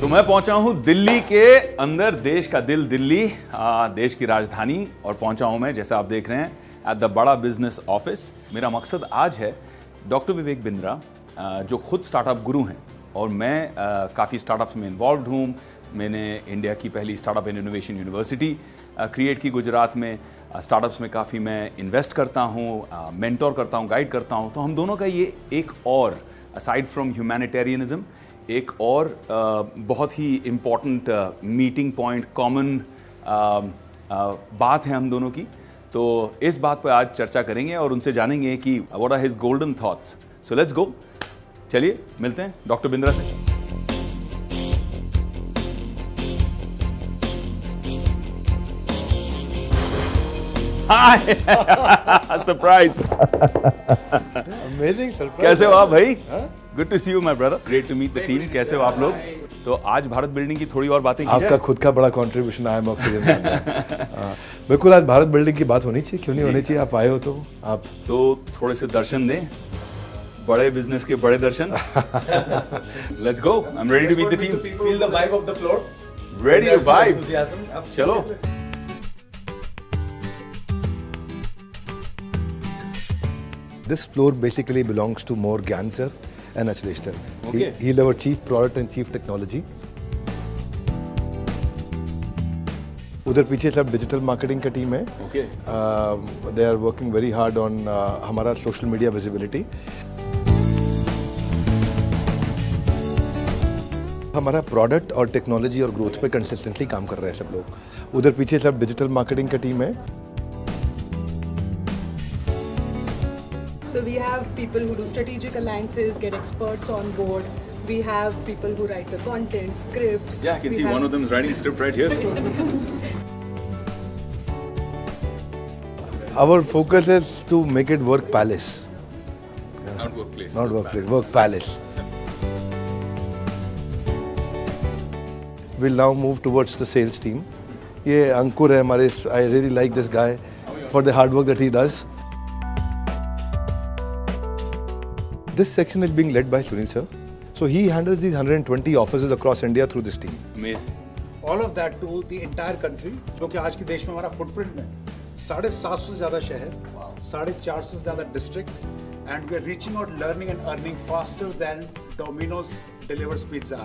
तो मैं पहुंचा हूं दिल्ली के अंदर, देश का दिल दिल्ली, देश की राजधानी, और पहुंचा हूं मैं, जैसा आप देख रहे हैं, एट द बड़ा बिजनेस ऑफिस। मेरा मकसद आज है डॉक्टर विवेक बिंद्रा, जो खुद स्टार्टअप गुरु हैं, और मैं काफ़ी स्टार्टअप्स में इन्वॉल्व हूँ। मैंने इंडिया की पहली startup and innovation university create की गुजरात में। स्टार्टअप्स में काफ़ी मैं इन्वेस्ट करता हूँ, मेंटोर करता हूँ, गाइड करता हूँ। तो हम दोनों का ये एक और, असाइड फ्रॉम ह्यूमैनिटेरियनिज्म, एक और बहुत ही इम्पॉर्टेंट मीटिंग पॉइंट, कॉमन बात है हम दोनों की। तो इस बात पर आज चर्चा करेंगे और उनसे जानेंगे कि what are his golden thoughts. So let's go, चलिए मिलते हैं डॉक्टर बिंद्रा से। Hi, surprise, amazing surprise. कैसे हो आप भाई? Good to see you my brother, great to meet the team. कैसे हो आप लोग? तो आज भारत बिल्डिंग की थोड़ी और बातें की जाए। आपका खुद का बड़ा कंट्रीब्यूशन आया है ऑक्सीजन में। बिल्कुल, आज भारत बिल्डिंग की बात होनी चाहिए, क्यों नहीं होनी चाहिए? आप आए हो तो आप तो थोड़े से दर्शन दें, बड़े बिजनेस के बड़े दर्शन। Let's go, I am ready to meet the team. Feel the vibe of the floor. Ready to vibe, चलो। This floor basically belongs to more Gyan sir and Achalesh sir. Okay. He's our chief product and chief technology. उधर पीछे सब digital marketing का team है। Okay. They are working very hard on हमारा social media visibility. हमारा product और technology और growth पे कंसिस्टेंटली काम कर रहे हैं सब लोग। उधर पीछे सब डिजिटल मार्केटिंग का टीम है। So we have people who do strategic alliances, get experts on board. We have people who write the content, scripts. Yeah, I can see one of them is writing a script right here. Our focus is to make it work palace. Not workplace. Not workplace, work palace. We'll now move towards the sales team. ये अंकुर है हमारे, I really like this guy for the hard work that he does. This section is being led by Sunil sir. So he handles these 120 offices across India through this team. Amazing. All of that to the entire country, जो कि आज के देश में हमारा footprint में 750 से ज़्यादा शहर, 450 से ज़्यादा district, and we are reaching out, learning and earning faster than Domino's delivers pizza.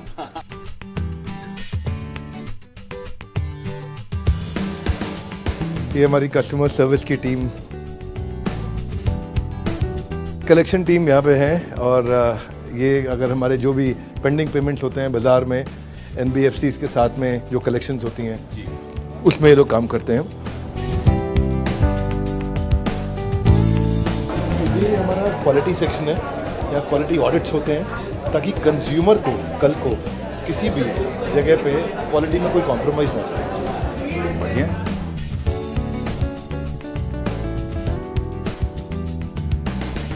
ये हमारी कस्टमर सर्विस की टीम, कलेक्शन टीम यहाँ पे है, और ये अगर हमारे जो भी पेंडिंग पेमेंट्स होते हैं बाज़ार में, NBFCs के साथ में जो कलेक्शंस होती हैं, उसमें ये लोग काम करते हैं। ये हमारा क्वालिटी सेक्शन है, यहाँ क्वालिटी ऑडिट्स होते हैं, ताकि कंज्यूमर को कल को किसी भी जगह पे क्वालिटी में कोई कॉम्प्रोमाइज़ ना हो। बढ़िया।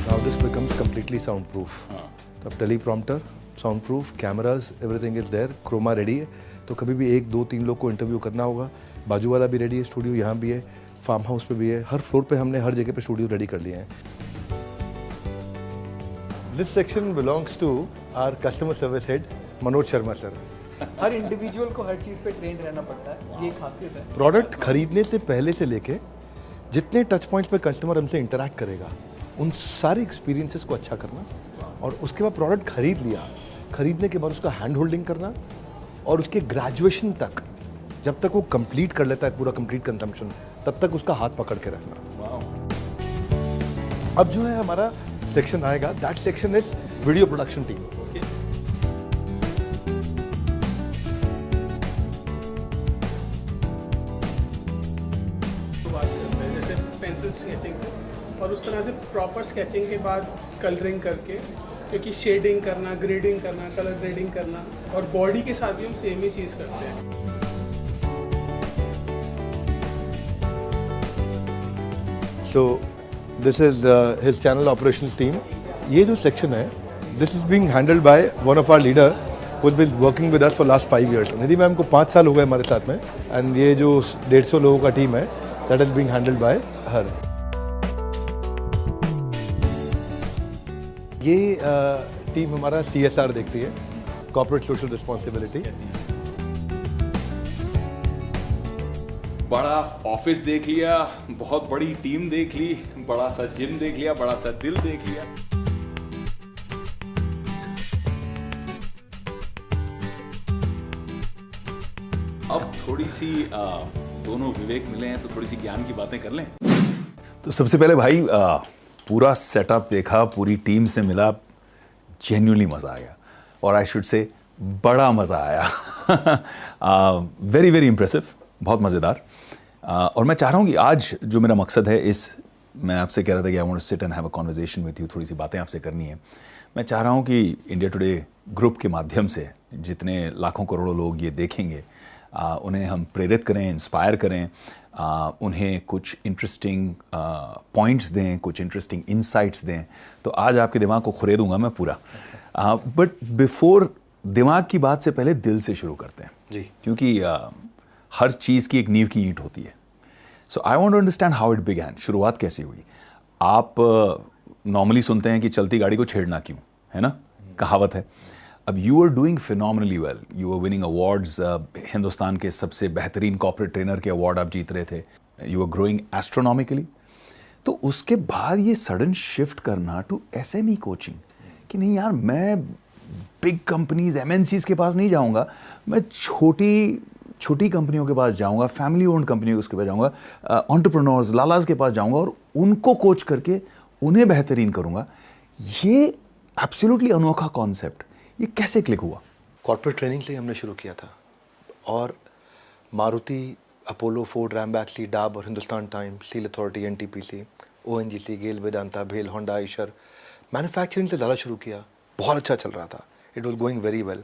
Now this becomes completely soundproof. अब teleprompter, soundproof, cameras, everything is there, chroma ready है। तो कभी भी 1, 2, 3 लोग को इंटरव्यू करना होगा, बाजू वाला भी रेडी है, स्टूडियो यहाँ भी है, फार्म हाउस पे भी है, हर फ्लोर पे हमने हर जगह पे स्टूडियो रेडी कर लिए हैं। This section belongs to our customer service head, Manoj Sharma sir. Her individual को हर चीज़ पे ट्रेन रहना पड़ता है, ये खासियत है। प्रोडक्ट खरीदने से पहले से लेके जितने टच पॉइंट्स पे कस्टमर हमसे इंटरैक्ट करेगा, उन सारे एक्सपीरियंसेस को अच्छा करना, और उसके बाद प्रोडक्ट खरीद लिया, खरीदने के बाद उसका हैंड होल्डिंग करना, और उसके ग्रेजुएशन तक, जब तक वो कंप्लीट कर लेता है पूरा कंप्लीट कंजम्पशन, तब तक उसका हाथ पकड़ के रखना। अब जो है हमारा सेक्शन आएगा, that section is video production team. जैसे पेंसिल स्केचिंग से, और उस तरह से प्रॉपर स्केचिंग के बाद कलरिंग करके, क्योंकि शेडिंग करना, ग्रेडिंग करना, कलर ग्रेडिंग करना, और बॉडी के साथ भी हम सेम ही चीज़ करते हैं। So this is his channel operations team. ये जो सेक्शन है, this is being handled by one of our leader who has been working with us for last 5 years. Nidhi ma'am को 5 साल हो गए हमारे साथ में, and ये जो 150 लोगों का टीम है, that is being handled by her. ये टीम हमारा CSR देखती है, कॉर्पोरेट सोशल रिस्पॉन्सिबिलिटी। बड़ा ऑफिस देख लिया, बहुत बड़ी टीम देख ली, बड़ा सा जिम देख लिया, बड़ा सा दिल देख लिया। अब थोड़ी सी दोनों विवेक मिले हैं तो थोड़ी सी ज्ञान की बातें कर लें। तो सबसे पहले भाई पूरा सेटअप देखा, पूरी टीम से मिला, जेन्युइनली मजा आ गया, और आई शुड से बड़ा मजा आया। वेरी वेरी इंप्रेसिव, बहुत मजेदार। और मैं चाह रहा हूँ कि आज जो मेरा मकसद है, मैं आपसे कह रहा था कि I want to sit and have a conversation with you, थोड़ी सी बातें आपसे करनी है। मैं चाह रहा हूँ कि इंडिया टुडे ग्रुप के माध्यम से जितने लाखों करोड़ों लोग ये देखेंगे, उन्हें हम प्रेरित करें, इंस्पायर करें, उन्हें कुछ इंटरेस्टिंग पॉइंट्स दें, कुछ इंटरेस्टिंग इंसाइट्स दें। तो आज आपके दिमाग को खुरेदूंगा मैं पूरा। बट बिफोर दिमाग की बात से पहले दिल से शुरू करते हैं जी, क्योंकि हर चीज़ की एक नींव की ईंट होती है। So I want to understand how it began, शुरुआत कैसे हुई। आप नॉर्मली सुनते हैं कि चलती गाड़ी को छेड़ना क्यों, है ना, कहावत है। अब you are doing phenomenally well, you are winning awards, Hindustan के सबसे बेहतरीन कॉर्पोरेट ट्रेनर के अवार्ड आप जीत रहे थे, यू आर ग्रोइंग एस्ट्रोनॉमिकली। तो उसके बाद ये सडन शिफ्ट करना टू एसएमई कोचिंग कि नहीं यार, मैं बिग कंपनीज एमएनसीज के पास नहीं जाऊंगा, मैं छोटी कंपनियों के पास जाऊंगा, फैमिली ओन्ड कंपनियों के पास जाऊंगा, एंटरप्रेन्योर्स लालाज के पास जाऊंगा और उनको कोच करके उन्हें बेहतरीन करूंगा। ये एब्सोल्युटली अनोखा कॉन्सेप्ट, ये कैसे क्लिक हुआ? कॉर्पोरेट ट्रेनिंग से ही हमने शुरू किया था, और मारुति, अपोलो, फोर्ड, रैमबैक्सी, डाब और Hindustan Time, steel authority, NTPC, ONGC, GAIL, Vedanta, भेल, होंडा, आइशर, मैन्युफैक्चरिंग से ज़्यादा शुरू किया। बहुत अच्छा चल रहा था, it was going very well.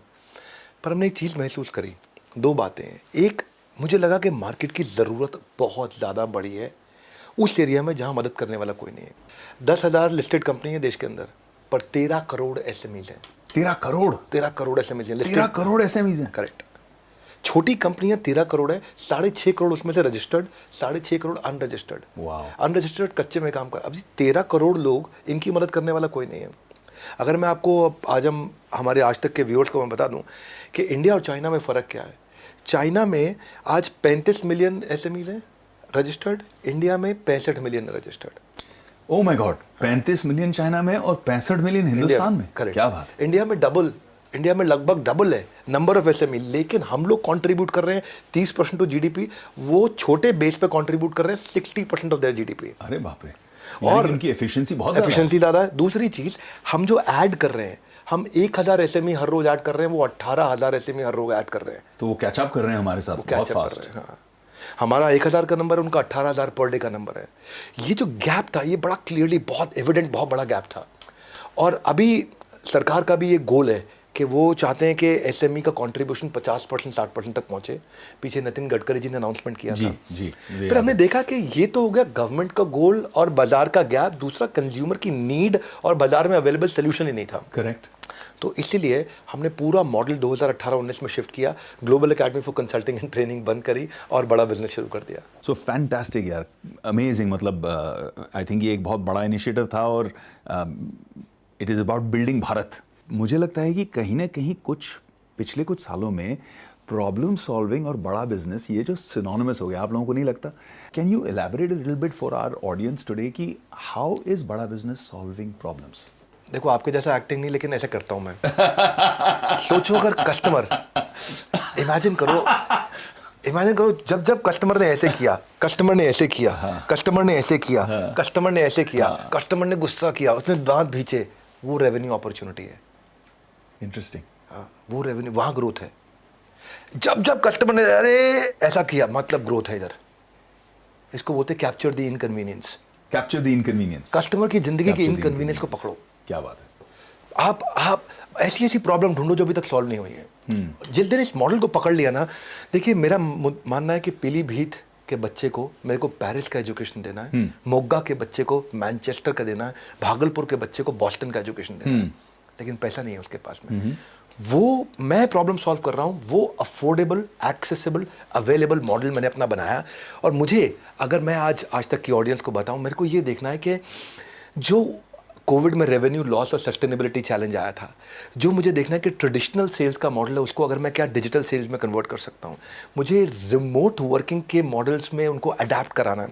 पर हमने एक चीज़ महसूस करी, दो बातें हैं। एक, मुझे लगा कि मार्केट की ज़रूरत बहुत ज़्यादा बड़ी है उस एरिया में जहाँ मदद करने वाला कोई नहीं है। 10,000 लिस्टेड कंपनी है देश के अंदर, पर 13 करोड़ एसएमईज हैं। 13 करोड़? 13 करोड़ एसएमईज हैं। 13 करोड़ एसएमईज हैं? करेक्ट। छोटी कंपनियां 13 करोड़ है, 6.5 करोड़ उसमें से रजिस्टर्ड, 6.5 करोड़ अनरजिस्टर्ड। अनरजिस्टर्ड कच्चे में काम कर। अब 13 करोड़ लोग, इनकी मदद करने वाला कोई नहीं है। अगर मैं आपको आज हमारे आज तक के व्यूअर्स को मैं बता दूं कि इंडिया और चाइना में फ़र्क क्या है। चाइना में आज 35 मिलियन एसएमईज हैं रजिस्टर्ड, इंडिया में 65 million registered. Oh my God, 35 million China में और 65 मिलियन हिंदुस्तान में। करेक्ट, क्या बात है। इंडिया में लगभग डबल है नंबर ऑफ एसएमई, लेकिन हम लोग कंट्रीब्यूट कर रहे हैं 30% टू जीडीपी। वो छोटे बेस पे कंट्रीब्यूट कर रहे हैं 60% ऑफ देयर जीडीपी। अरे बाप रे। और इनकी एफिशिएंसी बहुत ज़्यादा है। दूसरी चीज, हम जो ऐड कर रहे हैं, हम 1000 एसएमई हर रोज ऐड कर रहे हैं, वो 18,000 एसएमई हर रोज ऐड कर रहे हैं। तो वो कैचअप कर रहे हैं हमारे साथ बहुत फास्ट। हाँ, हमारा 1000 का नंबर है, उनका 18,000 पर डे का नंबर है। ये जो गैप था, ये बड़ा क्लियरली, बहुत एविडेंट, बहुत बड़ा गैप था। और अभी सरकार का भी ये गोल है कि वो चाहते हैं कि एसएमई का कंट्रीब्यूशन 50% 60% तक पहुंचे। पीछे नितिन गडकरी जी ने अनाउंसमेंट किया था। फिर हमने देखा कि ये तो हो गया गवर्नमेंट का गोल और बाजार का गैप, दूसरा कंज्यूमर की नीड और बाजार में अवेलेबल सोल्यूशन ही नहीं था। करेक्ट। तो इसीलिए हमने पूरा मॉडल 2018-19 में शिफ्ट किया, global academy for consulting and training बंद करी और बड़ा बिजनेस शुरू कर दिया। सो फैंटास्टिक यार, अमेजिंग। मतलब आई थिंक ये एक बहुत बड़ा इनिशिएटिव था और it is about building Bharat. मुझे लगता है कि कहीं ना कहीं पिछले कुछ सालों में प्रॉब्लम सॉल्विंग और बड़ा बिजनेस, ये जो सिनोनिमस हो गया, आप लोगों को नहीं लगता? Can you elaborate a little bit for our audience today कि how is Bada business solving problems? देखो, आपके जैसा एक्टिंग नहीं, लेकिन ऐसे करता हूं मैं। सोचो, अगर कस्टमर, इमेजिन करो जब कस्टमर ने ऐसे किया, कस्टमर ने ऐसे किया, कस्टमर ने ऐसे किया, कस्टमर ने ऐसे किया, कस्टमर ने गुस्सा किया, उसने दांत भींचे, वो रेवेन्यू अपॉर्चुनिटी है। इंटरेस्टिंग। हाँ, वो रेवेन्यू, वहां ग्रोथ है। जब कस्टमर ने अरे ऐसा किया, मतलब ग्रोथ है इधर। इसको बोलते capture the inconvenience. Capture the inconvenience. Customer की जिंदगी की इनकन्वीनियंस को पकड़ो। क्या बात है। आप ऐसी प्रॉब्लम ढूंढो जो अभी तक सॉल्व नहीं हुई है। जिस दिन इस मॉडल को पकड़ लिया ना, देखिए, मेरा मानना है कि पीलीभीत के बच्चे को मेरे को पेरिस का एजुकेशन देना है, मोगा के बच्चे को मैनचेस्टर का देना है, भागलपुर के बच्चे को बॉस्टन का एजुकेशन देना है, लेकिन पैसा नहीं है उसके पास में। वो मैं प्रॉब्लम सॉल्व कर रहा हूँ, वो अफोर्डेबल, एक्सेसिबल, अवेलेबल मॉडल मैंने अपना बनाया। और मुझे, अगर मैं आज तक की ऑडियंस को बताऊँ, मेरे को ये देखना है कि जो कोविड में रेवेन्यू लॉस और सस्टेनेबिलिटी चैलेंज आया था, जो मुझे देखना है कि ट्रेडिशनल सेल्स का मॉडल है उसको अगर मैं क्या डिजिटल सेल्स में कन्वर्ट कर सकता हूँ। मुझे रिमोट वर्किंग के मॉडल्स में उनको अडेप्ट कराना है,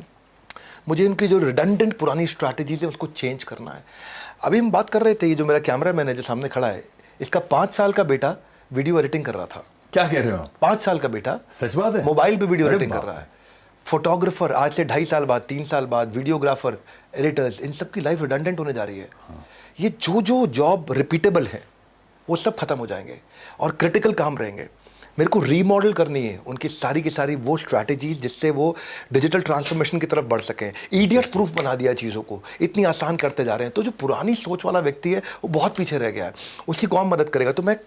मुझे उनकी जो रिडंडेंट पुरानी स्ट्रैटेजीज है उसको चेंज करना है। अभी हम बात कर रहे थे, ये जो मेरा कैमरा मैन है जो सामने खड़ा है, इसका 5 साल का बेटा वीडियो एडिटिंग कर रहा था। क्या कह रहे हो आप? 5 साल का बेटा सच बात है, मोबाइल पे वीडियो अरे एडिटिंग कर बाप रहा है। फोटोग्राफर आज से 2.5 साल बाद, 3 साल बाद, वीडियोग्राफर, एडिटर्स, इन सब की लाइफ रिडंडेंट होने जा रही है। ये जो जॉब रिपीटेबल है वो सब खत्म हो जाएंगे और क्रिटिकल काम रहेंगे। मेरे को रीमॉडल करनी है उनकी सारी की सारी वो स्ट्रैटेजीज जिससे वो डिजिटल ट्रांसफॉर्मेशन की तरफ बढ़ सकें। इडियट प्रूफ बना दिया चीज़ों को, इतनी आसान करते जा रहे हैं। तो जो पुरानी सोच वाला व्यक्ति है वो बहुत पीछे रह गया है, उसकी कौन मदद करेगा? तो मैं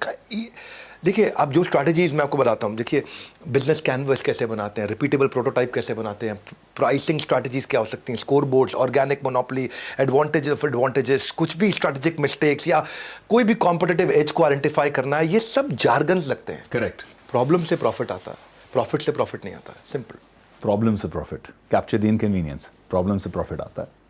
देखिए, अब जो स्ट्रैटेजीज मैं आपको बताता हूँ, देखिए बिजनेस कैनवस कैसे बनाते हैं, रिपीटेबल प्रोटोटाइप कैसे बनाते हैं, प्राइसिंग स्ट्रैटेजीज क्या हो सकती हैं, score boards, organic monopoly, advantage of advantages, कुछ भी स्ट्रैटेजिक मिस्टेक्स या कोई भी कॉम्पिटिटिव एज को आइडेंटिफाई करना है, ये सब जार्गन्स लगते हैं। करेक्ट। प्रॉब्लम से प्रॉफिट आता है, प्रॉफिट से प्रॉफिट नहीं आता, सिंपल। प्रॉब्लम से profit, capture the inconvenience, problem से प्रॉफिट आता है।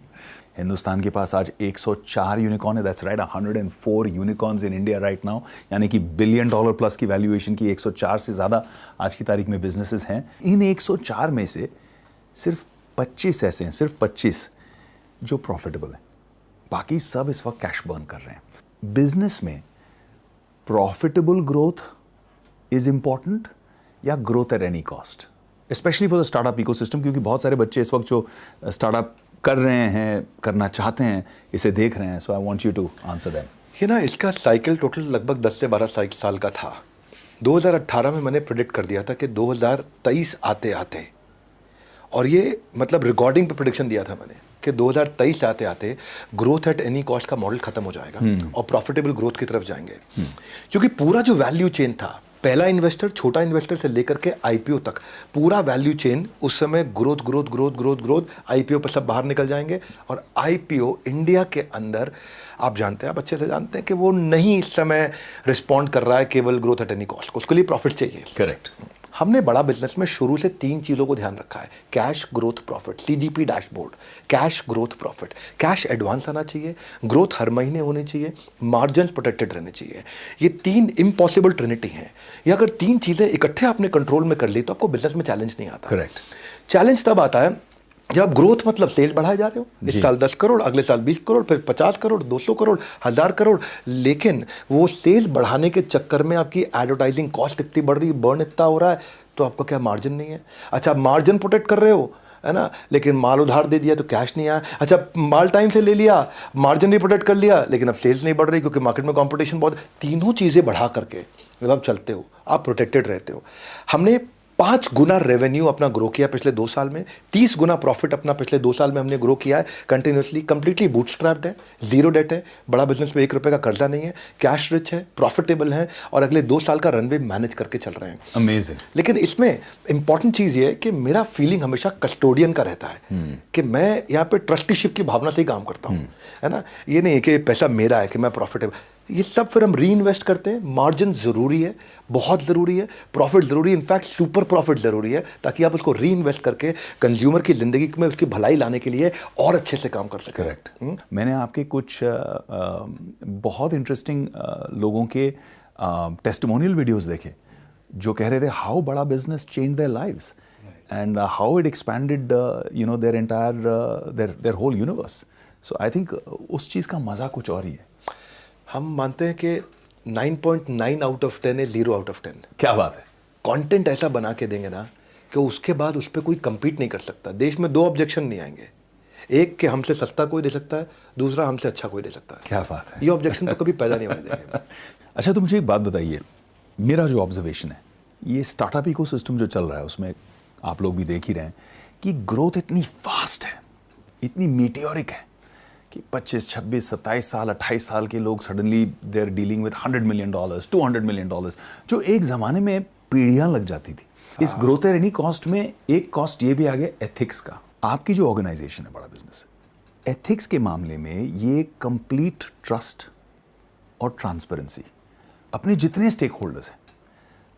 हिंदुस्तान के पास आज 104 यूनिकॉर्न है, that's right, 104 unicorns in India right now, यानी कि $1 बिलियन प्लस की वैल्यूएशन की 104 से ज़्यादा आज की तारीख में बिजनेसेस हैं। इन 104 में से सिर्फ 25 ऐसे हैं, सिर्फ 25 जो प्रॉफिटेबल हैं, बाकी सब इस वक्त कैश बर्न कर रहे हैं। बिजनेस में प्रॉफिटेबल ग्रोथ इज इंपॉर्टेंट या growth at any cost, specially for the startup ecosystem, क्योंकि बहुत सारे बच्चे इस वक्त जो स्टार्टअप कर रहे हैं, करना चाहते हैं, इसे देख रहे हैं। So I want you to answer them. ये ना, इसका साइकिल टोटल लगभग 10 से 12 साल का था। 2018 में मैंने प्रेडिक्ट कर दिया था कि 2023 आते आते, और ये मतलब रिकॉर्डिंग पे प्रेडिक्शन दिया था मैंने कि 2023 आते आते ग्रोथ एट एनी कॉस्ट का मॉडल खत्म हो जाएगा और प्रॉफिटेबल ग्रोथ की तरफ जाएंगे। क्योंकि पूरा जो वैल्यू चेन था, पहला इन्वेस्टर, छोटा इन्वेस्टर से लेकर के आईपीओ तक, पूरा वैल्यू चेन उस समय growth growth growth growth growth, IPO पर सब बाहर निकल जाएंगे। और आईपीओ इंडिया के अंदर आप जानते हैं, आप अच्छे से जानते हैं कि वो नहीं इस समय रिस्पॉन्ड कर रहा है केवल ग्रोथ एट एनी कॉस्ट को, उसके लिए प्रॉफिट चाहिए। करेक्ट। हमने बड़ा बिजनेस में शुरू से 3 चीज़ों को ध्यान रखा है: cash, growth, profit. CGP dashboard, cash, growth, profit. Cash advance आना चाहिए, ग्रोथ हर महीने होनी चाहिए, मार्जिन्स प्रोटेक्टेड रहने चाहिए। ये 3 इम्पॉसिबल ट्रिनिटी हैं। ये अगर 3 चीज़ें इकट्ठे आपने कंट्रोल में कर ली तो आपको बिजनेस में चैलेंज नहीं आता। करेक्ट। चैलेंज तब आता है जब ग्रोथ मतलब सेल्स बढ़ाए जा रहे हो, इस साल 10 करोड़, अगले साल 20 करोड़, फिर 50 करोड़, 200 करोड़, 1000 करोड़, लेकिन वो सेल्स बढ़ाने के चक्कर में आपकी एडवर्टाइजिंग कॉस्ट इतनी बढ़ रही है, बर्न इतना हो रहा है, तो आपका क्या मार्जिन नहीं है। अच्छा, मार्जिन प्रोटेक्ट कर रहे हो, है ना, लेकिन माल उधार दे दिया तो कैश नहीं आया। अच्छा, माल टाइम से ले लिया, मार्जिन भी प्रोटेक्ट कर लिया, लेकिन अब सेल्स नहीं बढ़ रही क्योंकि मार्केट में कंपटीशन बहुत। तीनों चीज़ें बढ़ा करके जब आप चलते हो, आप प्रोटेक्टेड रहते हो। हमने 5 गुना रेवेन्यू अपना ग्रो किया पिछले 2 साल में, 30 गुना प्रॉफिट अपना पिछले 2 साल में हमने ग्रो किया है कंटिन्यूसली। कंप्लीटली बूटस्ट्रैप्ड है, जीरो डेट है, बड़ा बिजनेस में 1 रुपये का कर्जा नहीं है, कैश रिच है, प्रॉफिटेबल है और अगले 2 साल का रनवे मैनेज करके चल रहे हैं। अमेजिंग। लेकिन इसमें इंपॉर्टेंट चीज़ ये है कि मेरा फीलिंग हमेशा कस्टोडियन का रहता है कि मैं यहाँ पे ट्रस्टीशिप की भावना से ही काम करता हूँ, है ना। ये नहीं कि पैसा मेरा है कि मैं प्रॉफिटेबल, ये सब फिर हम री इन्वेस्ट करते हैं। मार्जिन ज़रूरी है, बहुत ज़रूरी है, प्रॉफिट ज़रूरी है, इनफैक्ट सुपर प्रॉफिट ज़रूरी है, ताकि आप उसको री इन्वेस्ट करके कंज्यूमर की ज़िंदगी में उसकी भलाई लाने के लिए और अच्छे से काम कर सकें। करेक्ट। मैंने आपके कुछ बहुत इंटरेस्टिंग लोगों के टेस्टिमोनियल वीडियोस देखे जो कह रहे थे how Bada business change their lives and how it expanded you know their entire their whole universe. So I think उस चीज़ का मज़ा कुछ और ही है। हम मानते हैं कि 9.9 आउट ऑफ 10 है, 0 आउट ऑफ 10। क्या बात है। कंटेंट ऐसा बना के देंगे ना कि उसके बाद उस पर कोई compete नहीं कर सकता। देश में 2 ऑब्जेक्शन नहीं आएंगे, एक कि हमसे सस्ता कोई दे सकता है, दूसरा हमसे अच्छा कोई दे सकता है। क्या बात है। ये ऑब्जेक्शन तो कभी पैदा नहीं होने देंगे। अच्छा, तो मुझे एक बात बताइए, मेरा जो ऑब्जर्वेशन है, ये स्टार्टअप इकोसिस्टम जो चल रहा है उसमें आप लोग भी देख ही रहे हैं कि ग्रोथ इतनी फास्ट है, इतनी मीटियोरिक है कि 25, 26, 27 साल, 28 साल के लोग suddenly they are dealing with $100 million, $200 million, जो एक ज़माने में पीढ़ियाँ लग जाती थी। इस ग्रोथ एट एनी कॉस्ट में एक कॉस्ट ये भी आ गया एथिक्स का। आपकी जो ऑर्गेनाइजेशन है, बड़ा बिजनेस है, एथिक्स के मामले में ये कंप्लीट ट्रस्ट और ट्रांसपेरेंसी, अपने जितने स्टेक होल्डर्स हैं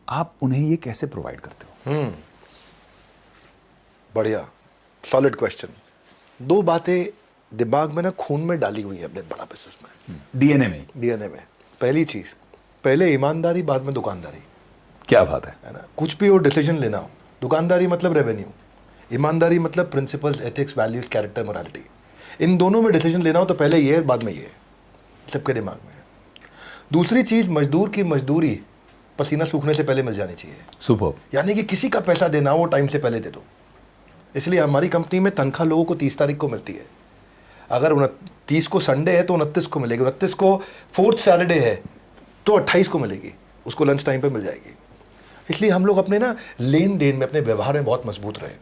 आप उन्हें ये कैसे प्रोवाइड करते हो? बढ़िया, सॉलिड क्वेश्चन। 2 बातें दिमाग में ना खून में डाली हुई है अपने बड़ा बिजनेस में, डीएनए में। डीएनए में। पहली चीज़, पहले ईमानदारी, बाद में दुकानदारी। क्या बात है ना? कुछ भी हो डिसीजन लेना हो, दुकानदारी मतलब रेवेन्यू, ईमानदारी मतलब principles, ethics, values, character, morality. इन दोनों में डिसीजन लेना हो तो पहले ये है, बाद में ये है, सबके दिमाग में है। दूसरी चीज़, मजदूर की मजदूरी पसीना सूखने से पहले मिल जानी चाहिए। सुपर। यानी कि किसी का पैसा देना हो वो टाइम से पहले दे दो। इसलिए हमारी कंपनी में तनख्वाह लोगों को 30 तारीख को मिलती है। अगर 30 को संडे है तो 29 को मिलेगी, 29 को 4th सैटरडे है तो 28 को मिलेगी, उसको लंच टाइम पे मिल जाएगी। इसलिए हम लोग अपने ना लेन देन में, अपने व्यवहार में बहुत मजबूत रहे।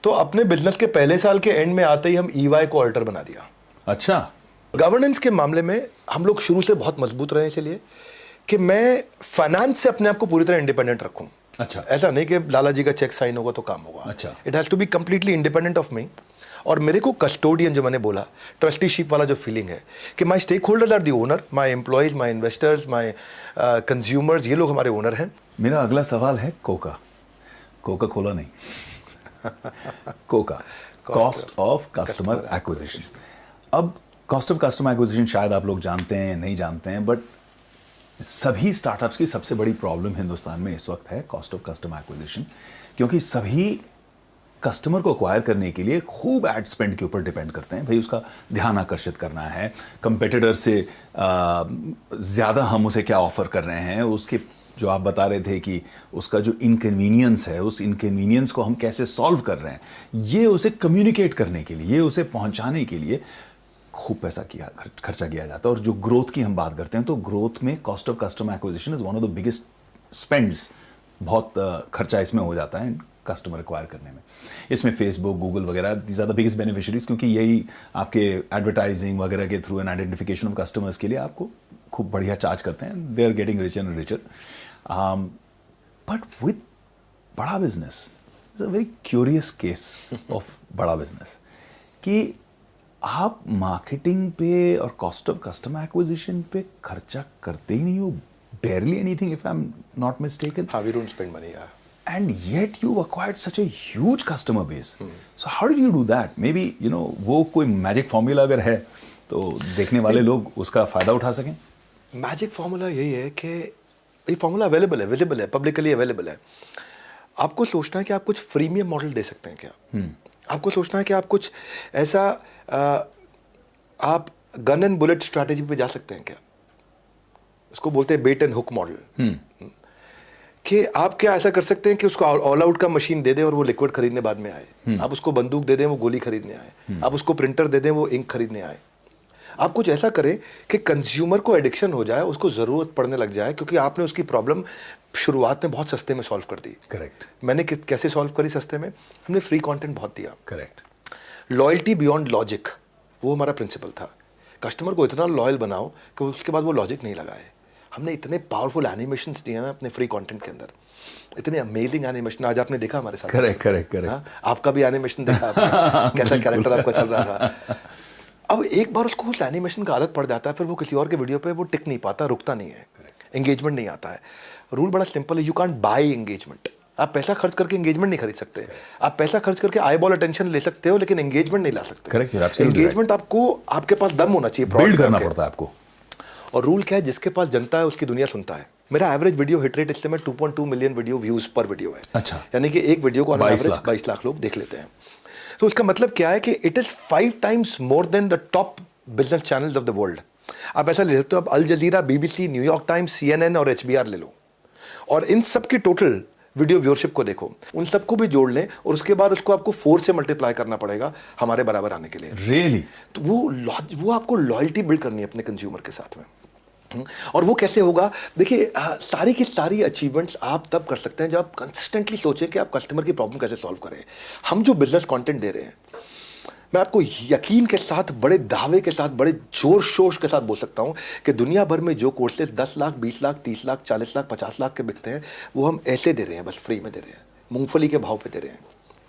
तो अपने बिजनेस के पहले साल के एंड में आते ही हम EY को ऑल्टर बना दिया। अच्छा। गवर्नेंस के मामले में हम लोग शुरू से बहुत मजबूत रहे, इसलिए कि मैं फाइनेंस से अपने आप को पूरी तरह इंडिपेंडेंट रखूं। अच्छा। ऐसा नहीं कि लाला जी का चेक साइन होगा तो काम होगा। अच्छा। It has to be completely independent of me. और मेरे को कस्टोडियन, जो मैंने बोला, ट्रस्टीशिप वाला जो फीलिंग है कि my stakeholders are the owner, my employees, my investors, my consumers, ये लोग हमारे ओनर हैं। मेरा अगला सवाल है कोका कोला नहीं Coca, cost of customer acquisition. अब कॉस्ट ऑफ कस्टमर एक्विजिशन शायद आप लोग जानते हैं या नहीं जानते हैं, बट सभी स्टार्टअप्स की सबसे बड़ी प्रॉब्लम हिंदुस्तान में इस वक्त है कॉस्ट ऑफ कस्टमर एक्विजिशन, क्योंकि सभी कस्टमर को एक्वायर करने के लिए खूब एड स्पेंड के ऊपर डिपेंड करते हैं। भाई उसका ध्यान आकर्षित करना है, कंपेटिटर से ज़्यादा हम उसे क्या ऑफर कर रहे हैं, उसके जो आप बता रहे थे कि उसका जो इनकन्वीनियंस है, उस इनकन्वीनियंस को हम कैसे सॉल्व कर रहे हैं, ये उसे कम्युनिकेट करने के लिए, ये उसे पहुंचाने के लिए खूब पैसा खर्चा किया जाता है। और जो ग्रोथ की हम बात करते हैं तो ग्रोथ में cost of customer acquisition is one of the biggest spends. बहुत खर्चा इसमें हो जाता है कस्टमर एक्वायर करने में। इसमें फेसबुक, गूगल वगैरह these are the biggest beneficiaries, क्योंकि यही आपके एडवर्टाइजिंग वगैरह के through and identification of customers के लिए आपको खूब बढ़िया चार्ज करते हैं। They are getting richer and richer. But with बड़ा business is a very curious case of बड़ा बिजनेस कि आप मार्केटिंग पे और कॉस्ट ऑफ कस्टमर एक्विजिशन पे खर्चा करते ही नहीं हो, barely anything if I'm not mistaken. We don't spend money, yeah. And yet you've acquired such a huge customer base. So how did you do that? Maybe, you know, वो कोई magic formula अगर है तो देखने वाले लोग उसका फायदा उठा सकें। मैजिक फार्मूला यही है कि ये फार्मूला अवेलेबल है, विजिबल है, पब्लिकली अवेलेबल है। आपको सोचना है कि आप कुछ फ्रीमियम मॉडल दे सकते हैं क्या? आपको सोचना है कि आप कुछ ऐसा आप गन एंड बुलेट स्ट्रैटेजी पे जा सकते हैं क्या? उसको बोलते हैं बेट एंड हुक मॉडल। कि आप क्या ऐसा कर सकते हैं कि उसको ऑल आउट का मशीन दे दें और वो लिक्विड खरीदने बाद में आए। आप उसको बंदूक दे दें, वो गोली खरीदने आए। आप उसको प्रिंटर दे दें, वो इंक खरीदने आए। आप कुछ ऐसा करें कि कंज्यूमर को एडिक्शन हो जाए, उसको ज़रूरत पड़ने लग जाए, क्योंकि आपने उसकी प्रॉब्लम शुरुआत में बहुत सस्ते में सॉल्व कर दी। करेक्ट। मैंने कैसे सॉल्व करी सस्ते में? हमने फ्री कंटेंट बहुत दिया। करेक्ट। लॉयल्टी बियॉन्ड लॉजिक, वो हमारा प्रिंसिपल था। कस्टमर को इतना लॉयल बनाओ कि उसके बाद वो लॉजिक नहीं लगाए। हमने इतने पावरफुल एनिमेशंस दिए हैं अपने फ्री कंटेंट के अंदर, इतने अमेजिंग एनिमेशन। आज आपने देखा हमारे साथ। करेक्ट। आपका भी एनिमेशन देखा आपने, कैसा कैरेक्टर आपका चल रहा था। अब एक बार उसको उस एनिमेशन का आदत पड़ जाता है, फिर वो किसी और के वीडियो पे वो टिक नहीं पाता, रुकता नहीं है, एंगेजमेंट नहीं आता है। रूल बड़ा सिंपल है, यू कांट बाय एंगेजमेंट। आप पैसा खर्च करके एंगेजमेंट नहीं खरीद सकते। आप पैसा खर्च करके आई बॉल अटेंशन ले सकते हो, लेकिन एंगेजमेंट नहीं ला सकते। करेक्ट। एंगेजमेंट आपको, आपके पास दम होना चाहिए, बिल्ड करना पड़ता है आपको। और रूल क्या है, जिसके पास जनता है उसकी दुनिया सुनता है। मेरा एवरेज वीडियो हिट रेट इस समय 2.2 मिलियन वीडियो व्यूज पर वीडियो है। अच्छा। यानी कि एक वीडियो को ऑन एवरेज 22 लाख लोग देख लेते हैं। तो उसका मतलब क्या है कि it is 5 times more than the top business channels of the world. आप ऐसा ले सकते हो, आप अल जजीरा, BBC, न्यूयॉर्क टाइम्स, CNN और HBR ले लो, और इन सब की टोटल वीडियो व्यूअरशिप को देखो, उन सबको भी जोड़ लें, और उसके बाद उसको आपको 4 से मल्टीप्लाई करना पड़ेगा हमारे बराबर आने के लिए। रियली? तो वो आपको लॉयल्टी बिल्ड करनी है अपने कंज्यूमर के साथ में। और वो कैसे होगा? देखिए, सारी की सारी अचीवमेंट्स आप तब कर सकते हैं जब आप कंसिस्टेंटली सोचें कि आप कस्टमर की प्रॉब्लम कैसे सॉल्व करें। हम जो बिजनेस कंटेंट दे रहे हैं, मैं आपको यकीन के साथ, बड़े दावे के साथ, बड़े जोर शोर के साथ बोल सकता हूं कि दुनिया भर में जो कोर्सेज 10 लाख, 20 लाख, 30 लाख, 40 लाख, 50 लाख के बिकते हैं, वो हम ऐसे दे रहे हैं, बस फ्री में दे रहे हैं, मूंगफली के भाव पे दे रहे हैं।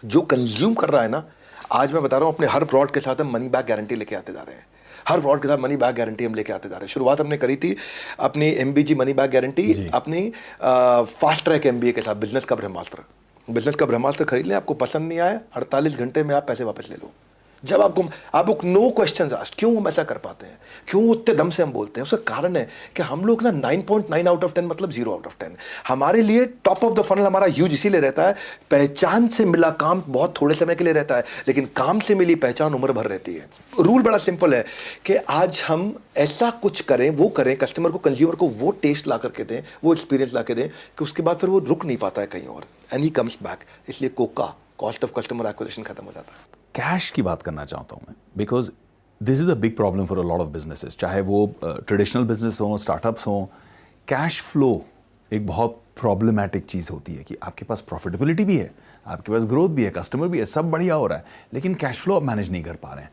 जो कंज्यूम कर रहा है ना, आज मैं बता रहा हूँ, अपने हर प्रोडक्ट के साथ हम मनी बैक गारंटी लेके आते जा रहे हैं। हर प्रोडक्ट के साथ मनी बैक गारंटी हम लेके आते जा रहे हैं। शुरुआत हमने करी थी अपनी MBG मनी बैक गारंटी अपनी फास्ट ट्रैक MBA के साथ, बिजनेस का ब्रह्मास्त्र। बिजनेस का ब्रह्मास्त्र खरीद लें, आपको पसंद नहीं आया, 48 घंटे में आप पैसे वापस ले लो। जब आपको नो क्वेश्चंस आस्क्ड, क्यों हम ऐसा कर पाते हैं, क्यों उतने दम से हम बोलते हैं, उसका कारण है कि हम लोग ना 9.9 आउट ऑफ 10 मतलब 0 आउट ऑफ 10। हमारे लिए टॉप ऑफ द फनल हमारा ह्यूज इसीलिए रहता है, पहचान से मिला काम बहुत थोड़े समय के लिए रहता है, लेकिन काम से मिली पहचान उम्र भर रहती है। रूल बड़ा सिंपल है कि आज हम ऐसा कुछ करें, वो करें, कस्टमर को, कंज्यूमर को वो टेस्ट ला करके दें, वो एक्सपीरियंस ला के दें कि उसके बाद फिर वो रुक नहीं पाता है कहीं और, एंड ही कम्स बैक। इसलिए Coca cost of customer acquisition खत्म हो जाता है। कैश की बात करना चाहता हूं मैं, because this is a big problem for a lot of businesses, चाहे वो ट्रेडिशनल बिजनेस हो, स्टार्टअप्स हो। कैश फ्लो एक बहुत प्रॉब्लमैटिक चीज़ होती है कि आपके पास प्रॉफिटेबिलिटी भी है, आपके पास ग्रोथ भी है, कस्टमर भी है, सब बढ़िया हो रहा है, लेकिन कैश फ्लो आप मैनेज नहीं कर पा रहे हैं।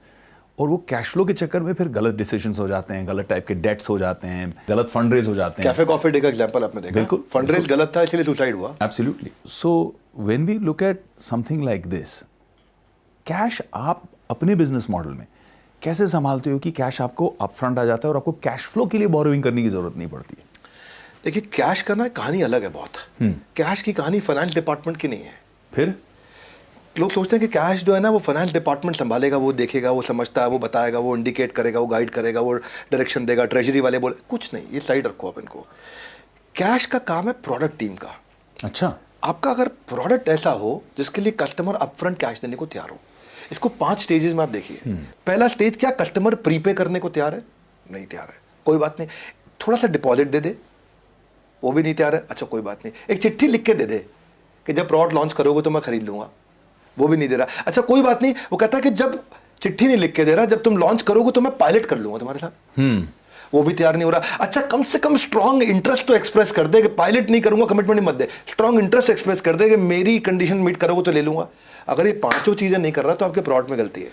और वो कैश फ्लो के चक्कर में फिर गलत डिसीजंस हो जाते हैं, गलत टाइप के डेट्स हो जाते हैं, गलत फंड रेज हो जाते हैं। कैफे कॉफी डे का एग्जांपल आपने देखा, बिल्कुल, फंड रेज गलत था इसलिए सुसाइड हुआ। Absolutely. So when we look at something like this, cash आप अपने बिजनेस मॉडल में कैसे संभालते हो कि कैश आपको अपफ्रंट आ जाता है और आपको कैश फ्लो के लिए बोरोइंग करने की जरूरत नहीं पड़ती है? देखिए, कैश का ना कहानी अलग है बहुत। कैश की कहानी फाइनेंस डिपार्टमेंट की नहीं है। फिर लोग सोचते हैं कि कैश जो है ना वो फाइनेंस डिपार्टमेंट संभालेगा, वो देखेगा, वो समझता है, वो बताएगा, वो इंडिकेट करेगा, वो गाइड करेगा, वो डायरेक्शन देगा, ट्रेजरी वाले बोले, कुछ नहीं, ये साइड रखो आप इनको। कैश का काम है प्रोडक्ट टीम का। अच्छा, आपका अगर प्रोडक्ट ऐसा हो जिसके लिए कस्टमर अपफ्रंट कैश देने को तैयार हो, इसको 5 स्टेजेस में आप देखिए। पहला स्टेज, क्या कस्टमर प्रीपे करने को तैयार है? नहीं तैयार है, कोई बात नहीं। थोड़ा सा डिपॉजिट दे दे, वो भी नहीं तैयार है, अच्छा कोई बात नहीं। एक चिट्ठी लिख के दे दे कि जब प्रोडक्ट लॉन्च करोगे तो मैं खरीद लूंगा, वो भी नहीं दे रहा, अच्छा कोई बात नहीं। वो कहता है कि जब चिट्ठी नहीं लिख के दे रहा, जब तुम लॉन्च करोगे तो मैं पायलट कर लूंगा तुम्हारे साथ, वो भी तैयार नहीं हो रहा। अच्छा कम से कम स्ट्रांग इंटरेस्ट तो एक्सप्रेस कर दे कि पायलट नहीं करूंगा, कमिटमेंट नहीं मत दे, स्ट्रांग इंटरेस्ट एक्सप्रेस कर दे कि मेरी कंडीशन मीट करोगे तो ले लूंगा। अगर ये 5 चीजें नहीं कर रहा तो आपके प्रोडक्ट में गलती है,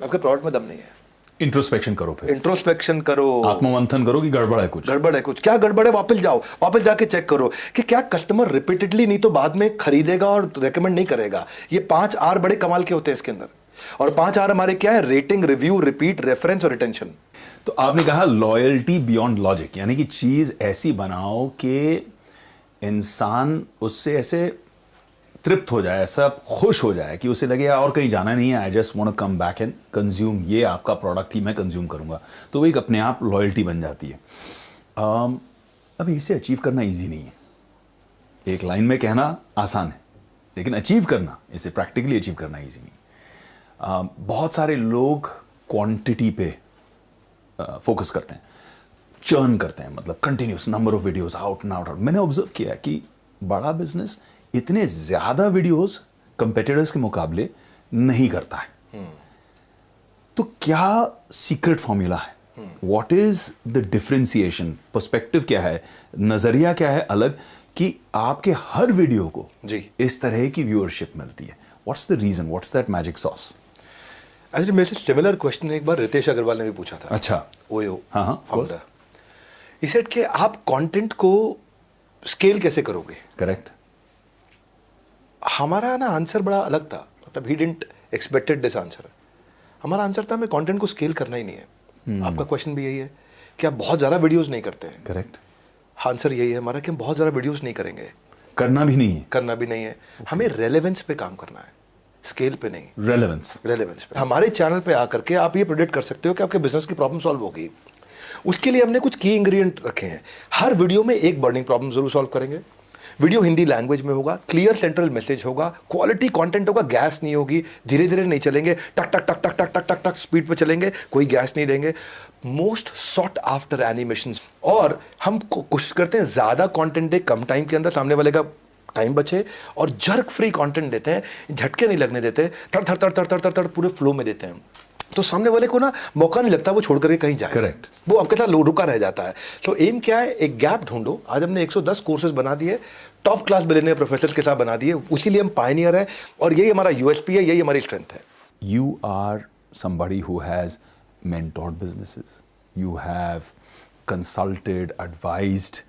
आपके प्रोडक्ट में दम नहीं है। इंट्रोस्पेक्शन करो, फिर इंट्रोस्पेक्शन करो, आत्ममंथन करो कि गड़बड़ है कुछ, गड़बड़ है कुछ, क्या गड़बड़ है, वापस जाओ, वापस जाके चेक करो कि क्या कस्टमर रिपीटेडली नहीं तो बाद में खरीदेगा और रेकमेंड नहीं करेगा। ये 5 R बड़े कमाल के होते हैं इसके अंदर। और 5 R हमारे क्या है? रेटिंग, रिव्यू, रिपीट, रेफरेंस और रिटेंशन। तो आपने कहा लॉयल्टी बियॉन्ड लॉजिक, यानी कि चीज ऐसी बनाओ कि इंसान उससे ऐसे तृप्त हो जाए, ऐसा खुश हो जाए कि उसे लगे और कहीं जाना नहीं है, I just want to come back and consume ये आपका प्रोडक्ट ही मैं कंज्यूम करूंगा। तो वो एक अपने आप लॉयल्टी बन जाती है। अब इसे अचीव करना इजी नहीं है, एक लाइन में कहना आसान है, लेकिन अचीव करना, इसे प्रैक्टिकली अचीव करना इजी नहीं। बहुत सारे लोग क्वांटिटी पे फोकस करते हैं, चर्न करते हैं, मतलब continuous number of videos out and out. मैंने ऑब्जर्व किया कि बड़ा बिजनेस इतने ज्यादा वीडियोस कंपेटिटर्स के मुकाबले नहीं करता है। तो क्या सीक्रेट फॉर्मूला है? What is the differentiation? Perspective क्या है, नजरिया क्या है अलग, कि आपके हर वीडियो को जी इस तरह की व्यूअरशिप मिलती है? What's the reason, what's that magic sauce? Actually मेरे से सिमिलर क्वेश्चन एक बार रितेश अग्रवाल ने भी पूछा था। अच्छा, ओयो, हाँ, फाउंडर। ही सेड कि आप कंटेंट को स्केल कैसे करोगे? करेक्ट। हमारा ना आंसर बड़ा अलग था, मतलब he didn't expected this answer. हमारा आंसर था हमें कंटेंट को स्केल करना ही नहीं है। आपका क्वेश्चन भी यही है कि आप बहुत ज़्यादा वीडियोस नहीं करते हैं। करेक्ट। आंसर यही है हमारा कि हम बहुत ज़्यादा वीडियोस नहीं करेंगे, करना भी नहीं है, करना भी नहीं है। हमें रेलेवेंस पे काम करना है, स्केल पे नहीं। रेलेवेंस पे हमारे चैनल पे आकर के आप ये प्रेडिक्ट कर सकते हो कि आपके बिजनेस की प्रॉब्लम सॉल्व होगी। उसके लिए हमने कुछ की इंग्रेडिएंट रखे हैं। हर वीडियो में एक बर्निंग प्रॉब्लम जरूर सॉल्व करेंगे। वीडियो हिंदी लैंग्वेज में होगा, क्लियर सेंट्रल मैसेज होगा, क्वालिटी कंटेंट होगा, गैस नहीं होगी, धीरे धीरे नहीं चलेंगे, टक टक टक टक टक टक टक टक स्पीड पे चलेंगे, कोई गैस नहीं देंगे। Most sought after animations. और हम कोशिश करते हैं ज़्यादा कंटेंट दे कम टाइम के अंदर, सामने वाले का टाइम बचे, और जर्क फ्री कंटेंट देते हैं, झटके नहीं लगने देते, तड़ तड़ तड़ तड़ तड़ तड़ तड़ पूरे फ्लो में देते हैं। तो सामने वाले को ना मौका नहीं लगता वो छोड़ करके कहीं जाए। करेक्ट। वो आपके साथ रुका रह जाता है। तो एम क्या है? एक गैप ढूंढो। आज हमने 110 कोर्सेज बना दिए, टॉप क्लास बिलियनियर प्रोफेसर्स के साथ बना दिए, उसीलिए हम पायनियर है, और यही हमारा यूएसपी है, यही हमारी स्ट्रेंथ है। You are somebody who has mentored businesses. You have consulted, advised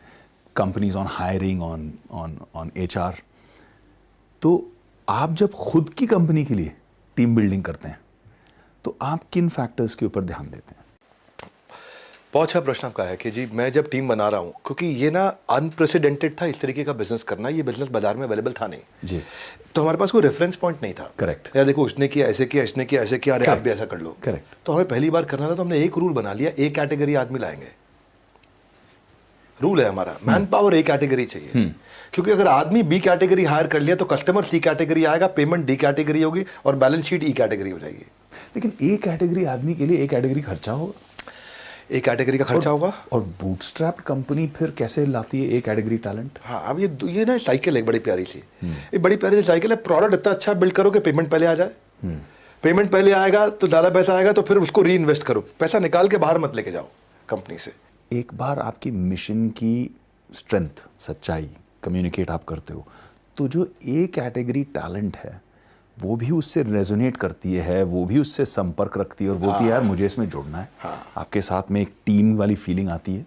companies on hiring, on HR. तो आप जब खुद की कंपनी के लिए टीम बिल्डिंग करते हैं तो आप किन फैक्टर्स के ऊपर ध्यान देते हैं? बहुत अच्छा प्रश्न आपका है कि जी मैं जब टीम बना रहा हूँ, क्योंकि ये ना अनप्रेसिडेंटेड था इस तरीके का बिजनेस करना, ये बिजनेस बाजार में अवेलेबल था नहीं जी। तो हमारे पास कोई रेफरेंस पॉइंट नहीं था। करेक्ट। यार देखो उसने किया ऐसे किया, इसने किया ऐसे किया, अरे आप भी ऐसा कर लो। करेक्ट। तो हमें पहली बार करना था तो हमने एक रूल बना लिया, ए कैटेगरी आदमी लाएंगे। रूल है हमारा, मैन पावर ए कैटेगरी चाहिए, क्योंकि अगर आदमी बी कैटेगरी हायर कर लिया तो कस्टमर सी कैटेगरी आएगा, पेमेंट डी कैटेगरी होगी और बैलेंस शीट ई कैटेगरी हो जाएगी। लेकिन ए कैटेगरी आदमी के लिए ए कैटेगरी खर्चा होगा, ए कैटेगरी का खर्चा होगा। और बूटस्ट्रैप कंपनी फिर कैसे लाती है ए कैटेगरी टैलेंट? हाँ, अब ये ना साइकिल है बड़ी प्यारी सी, एक बड़ी प्यारी सी साइकिल है। प्रोडक्ट इतना अच्छा बिल्ड करो कि पेमेंट पहले आ जाए, पेमेंट पहले आएगा तो ज़्यादा पैसा आएगा, तो फिर उसको री इन्वेस्ट करो, पैसा निकाल के बाहर मत लेके जाओ कंपनी से। एक बार आपकी मिशन की स्ट्रेंथ, सच्चाई कम्युनिकेट आप करते हो, तो जो ए कैटेगरी टैलेंट है वो भी उससे रेजोनेट करती है, वो भी उससे संपर्क रखती है और बोलती है यार मुझे इसमें जुड़ना है। आपके साथ में एक टीम वाली फीलिंग आती है।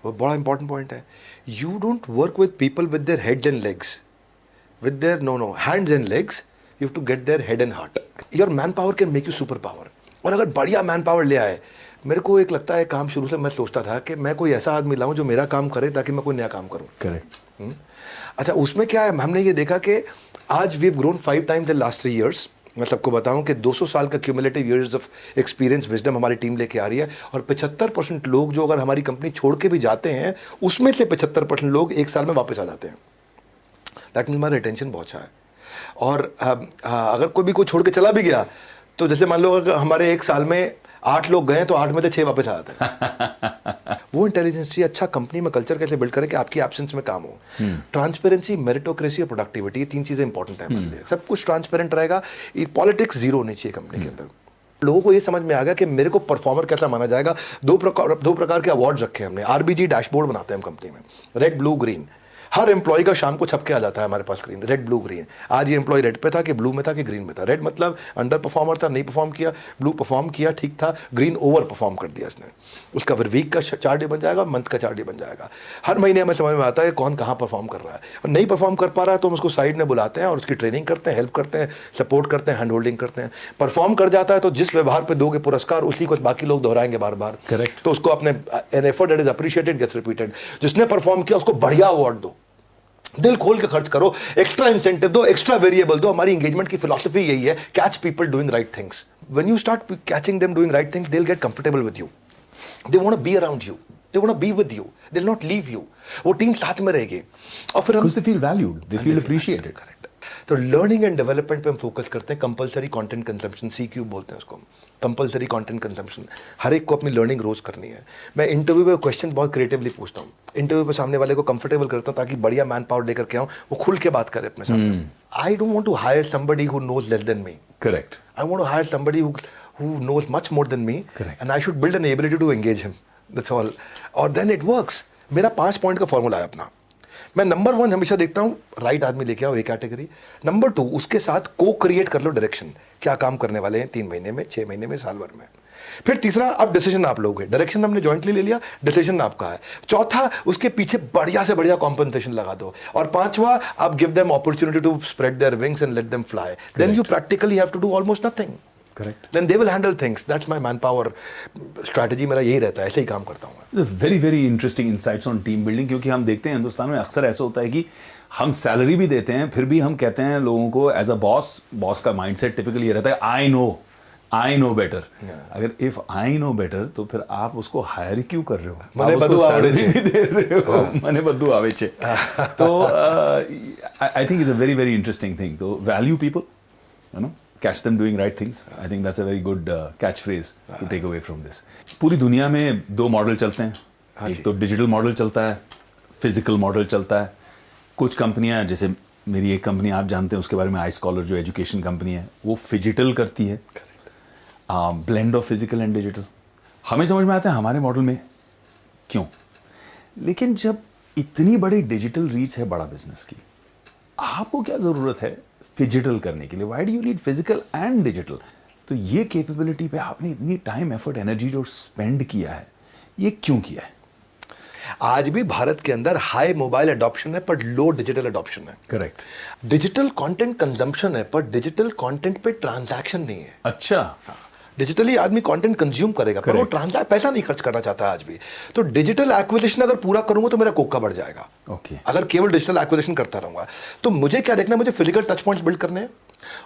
वो बड़ा इंपॉर्टेंट पॉइंट है। You don't work with people with their head and legs, with their no hands and legs, you have to get their head and heart. Your man power can make you super power. और अगर बढ़िया man power ले आए, मेरे को एक लगता है काम शुरू से मैं सोचता था कि मैं कोई ऐसा आदमी लाऊं जो मेरा काम करे ताकि मैं कोई नया काम करूं। करेक्ट। अच्छा, उसमें क्या है, हमने ये देखा कि आज we have grown 5 times in last 3 years। मैं सबको बताऊं कि 200 साल का cumulative years of experience wisdom हमारी टीम लेके आ रही है, और 75% लोग जो अगर हमारी कंपनी छोड़ के भी जाते हैं, उसमें से 75% लोग 1 साल में वापस आ जाते हैं। दैट मीन्स हमारा रिटेंशन बहुत अच्छा है। और अगर कोई भी कोई छोड़ के चला भी गया, तो जैसे मान लो अगर हमारे 1 साल में 8 लोग गए तो 8 में से 6 वापस आ जाते हैं। वो इंटेलिजेंस चाहिए। अच्छा कंपनी में कल्चर कैसे बिल्ड करें कि आपकी एब्सेंस में काम हो। ट्रांसपेरेंसी, मेरिटोक्रेसी और प्रोडक्टिविटी, ये 3 चीजें इंपॉर्टेंट है हमारे लिए। सब कुछ ट्रांसपेरेंट रहेगा, पॉलिटिक्स जीरो होनी चाहिए कंपनी के अंदर। लोगों को ये समझ में आ गया कि मेरे को परफॉर्मर कैसा माना जाएगा। दो प्रकार के अवार्ड रखे हमने। आरबीजी डैशबोर्ड बनाते हैं हम कंपनी में, रेड ब्लू ग्रीन। हर एम्प्लॉय का शाम को छप के आ जाता है हमारे पास स्क्रीन, रेड ब्लू ग्रीन। आज ये एम्प्लॉय रेड पे था कि ब्लू में था कि ग्रीन में था। रेड मतलब अंडर परफॉर्मर था, नहीं परफॉर्म किया। ब्लू परफॉर्म किया, ठीक था। ग्रीन ओवर परफॉर्म कर दिया इसने। उसका फिर वीक का चार्ट डे बन जाएगा, मंथ का चार्ट डे बन जाएगा। हर महीने हमें समझ में आता है कौन कहाँ परफॉर्म कर रहा है, और नहीं परफॉर्म कर पा रहा है तो हम उसको साइड में बुलाते हैं और उसकी ट्रेनिंग करते हैं, हेल्प करते हैं, सपोर्ट करते हैं, हैंड होल्डिंग करते हैं। परफॉर्म कर जाता है तो जिस व्यवहार पर दोगे पुरस्कार, उसी को बाकी लोग दोहराएंगे बार बार। करेक्ट। तो उसको अपने an effort that is appreciated gets repeated. जिसने परफॉर्म किया उसको बढ़िया अवार्ड दो, दिल खोल के खर्च करो, एक्स्ट्रा इंसेंटिव दो, एक्स्ट्रा वेरिएबल दो। हमारी एंगेजमेंट की फिलॉसफी यही है, catch people doing right things. When you start catching them doing right things, they will get comfortable with you, they want to be around you, they want to be with you, they will not leave you. वो team साथ में रहेगी और फिर हम they feel valued, they feel appreciated. Correct. तो learning and development पे हम फोकस करते हैं। कंपलसरी कंटेंट कंजम्पशन, CQ बोलते हैं उसको, कंपलसरी कंटेंट कंजम्पशन। हर एक को अपनी लर्निंग रोज करनी है। मैं इंटरव्यू पे क्वेश्चन बहुत क्रिएटिवली पूछता हूँ। इंटरव्यू पे सामने वाले को कंफर्टेबल करता हूँ ताकि बढ़िया मैन पावर लेकर के आऊँ, वो खुल के बात करे अपने सामने। I don't want to hire somebody who knows less than me. Correct. I want to hire somebody who knows much more than me, Correct. and I should build an ability to engage him. That's all. और then it works. मेरा 5 point का formula है अपना। मैं number 1 हमेशा देखता हूँ, right आदमी लेके आओ, एक कैटेगरी। नंबर 2, उसके साथ को क्रिएट कर लो डायरेक्शन, क्या काम करने वाले हैं 3 महीने में, 6 महीने में, साल भर में। फिर तीसरा, अब डिसीजन आप लोगे, डायरेक्शन हमने जॉइंटली ले लिया, डिसीजन आपका है। चौथा, उसके पीछे बढ़िया से बढ़िया कॉम्पनसेशन लगा दो। और 5वां, आप give them opportunity to spread their wings and let them fly. Then you practically have to do almost nothing. Correct. Then they will handle things. That's my manpower strategy. मेरा यही रहता है, ऐसे ही काम करता हूँ मैं। Very very interesting insights on team building, क्योंकि हम देखते हैं हिंदुस्तान में अक्सर ऐसा होता है कि हम सैलरी भी देते हैं, फिर भी हम कहते हैं लोगों को एज अ बॉस का माइंडसेट टिपिकली ये रहता है, आई नो बेटर। अगर इफ आई नो बेटर तो फिर आप उसको हायर क्यों कर रहे हो? मने बदू आवे छे, भी दे रहे हो, मने बदू आवे छे। तो I think it's a very very interesting thing. तो value people, you know, catch them doing right things. I think that's a very good catchphrase to take away from this. पूरी दुनिया में 2 मॉडल चलते हैं। एक तो डिजिटल मॉडल चलता है, फिजिकल मॉडल चलता है। कुछ कंपनियां, जैसे मेरी एक कंपनी आप जानते हैं उसके बारे में, आई स्कॉलर जो एजुकेशन कंपनी है, वो फिजिटल करती है, blend of physical and digital. हमें समझ में आता है हमारे मॉडल में क्यों, लेकिन जब इतनी बड़ी डिजिटल रीच है बड़ा बिजनेस की, आपको क्या ज़रूरत है फिजिटल करने के लिए? Why do you need physical and digital? तो ये कैपेबिलिटी पे आपने इतनी टाइम, एफर्ट, एनर्जी जो स्पेंड किया है, ये क्यों किया है? आज भी भारत के अंदर हाई मोबाइल अडॉप्शन है पर लो डिजिटल अडॉप्शन है। करेक्ट। डिजिटल कंटेंट कंजम्पशन है पर डिजिटल कंटेंट पे ट्रांजैक्शन नहीं है। अच्छा। डिजिटली आदमी कंटेंट कंज्यूम करेगा, पर वो ट्रांसफर पैसा नहीं खर्च करना चाहता आज भी। तो डिजिटल एक्विजिशन अगर पूरा करूंगा तो मेरा कोका बढ़ जाएगा। ओके। अगर केवल डिजिटल एक्विजिशन करता रहूंगा तो मुझे क्या देखना है, मुझे फिजिकल टच पॉइंट्स बिल्ड करने हैं।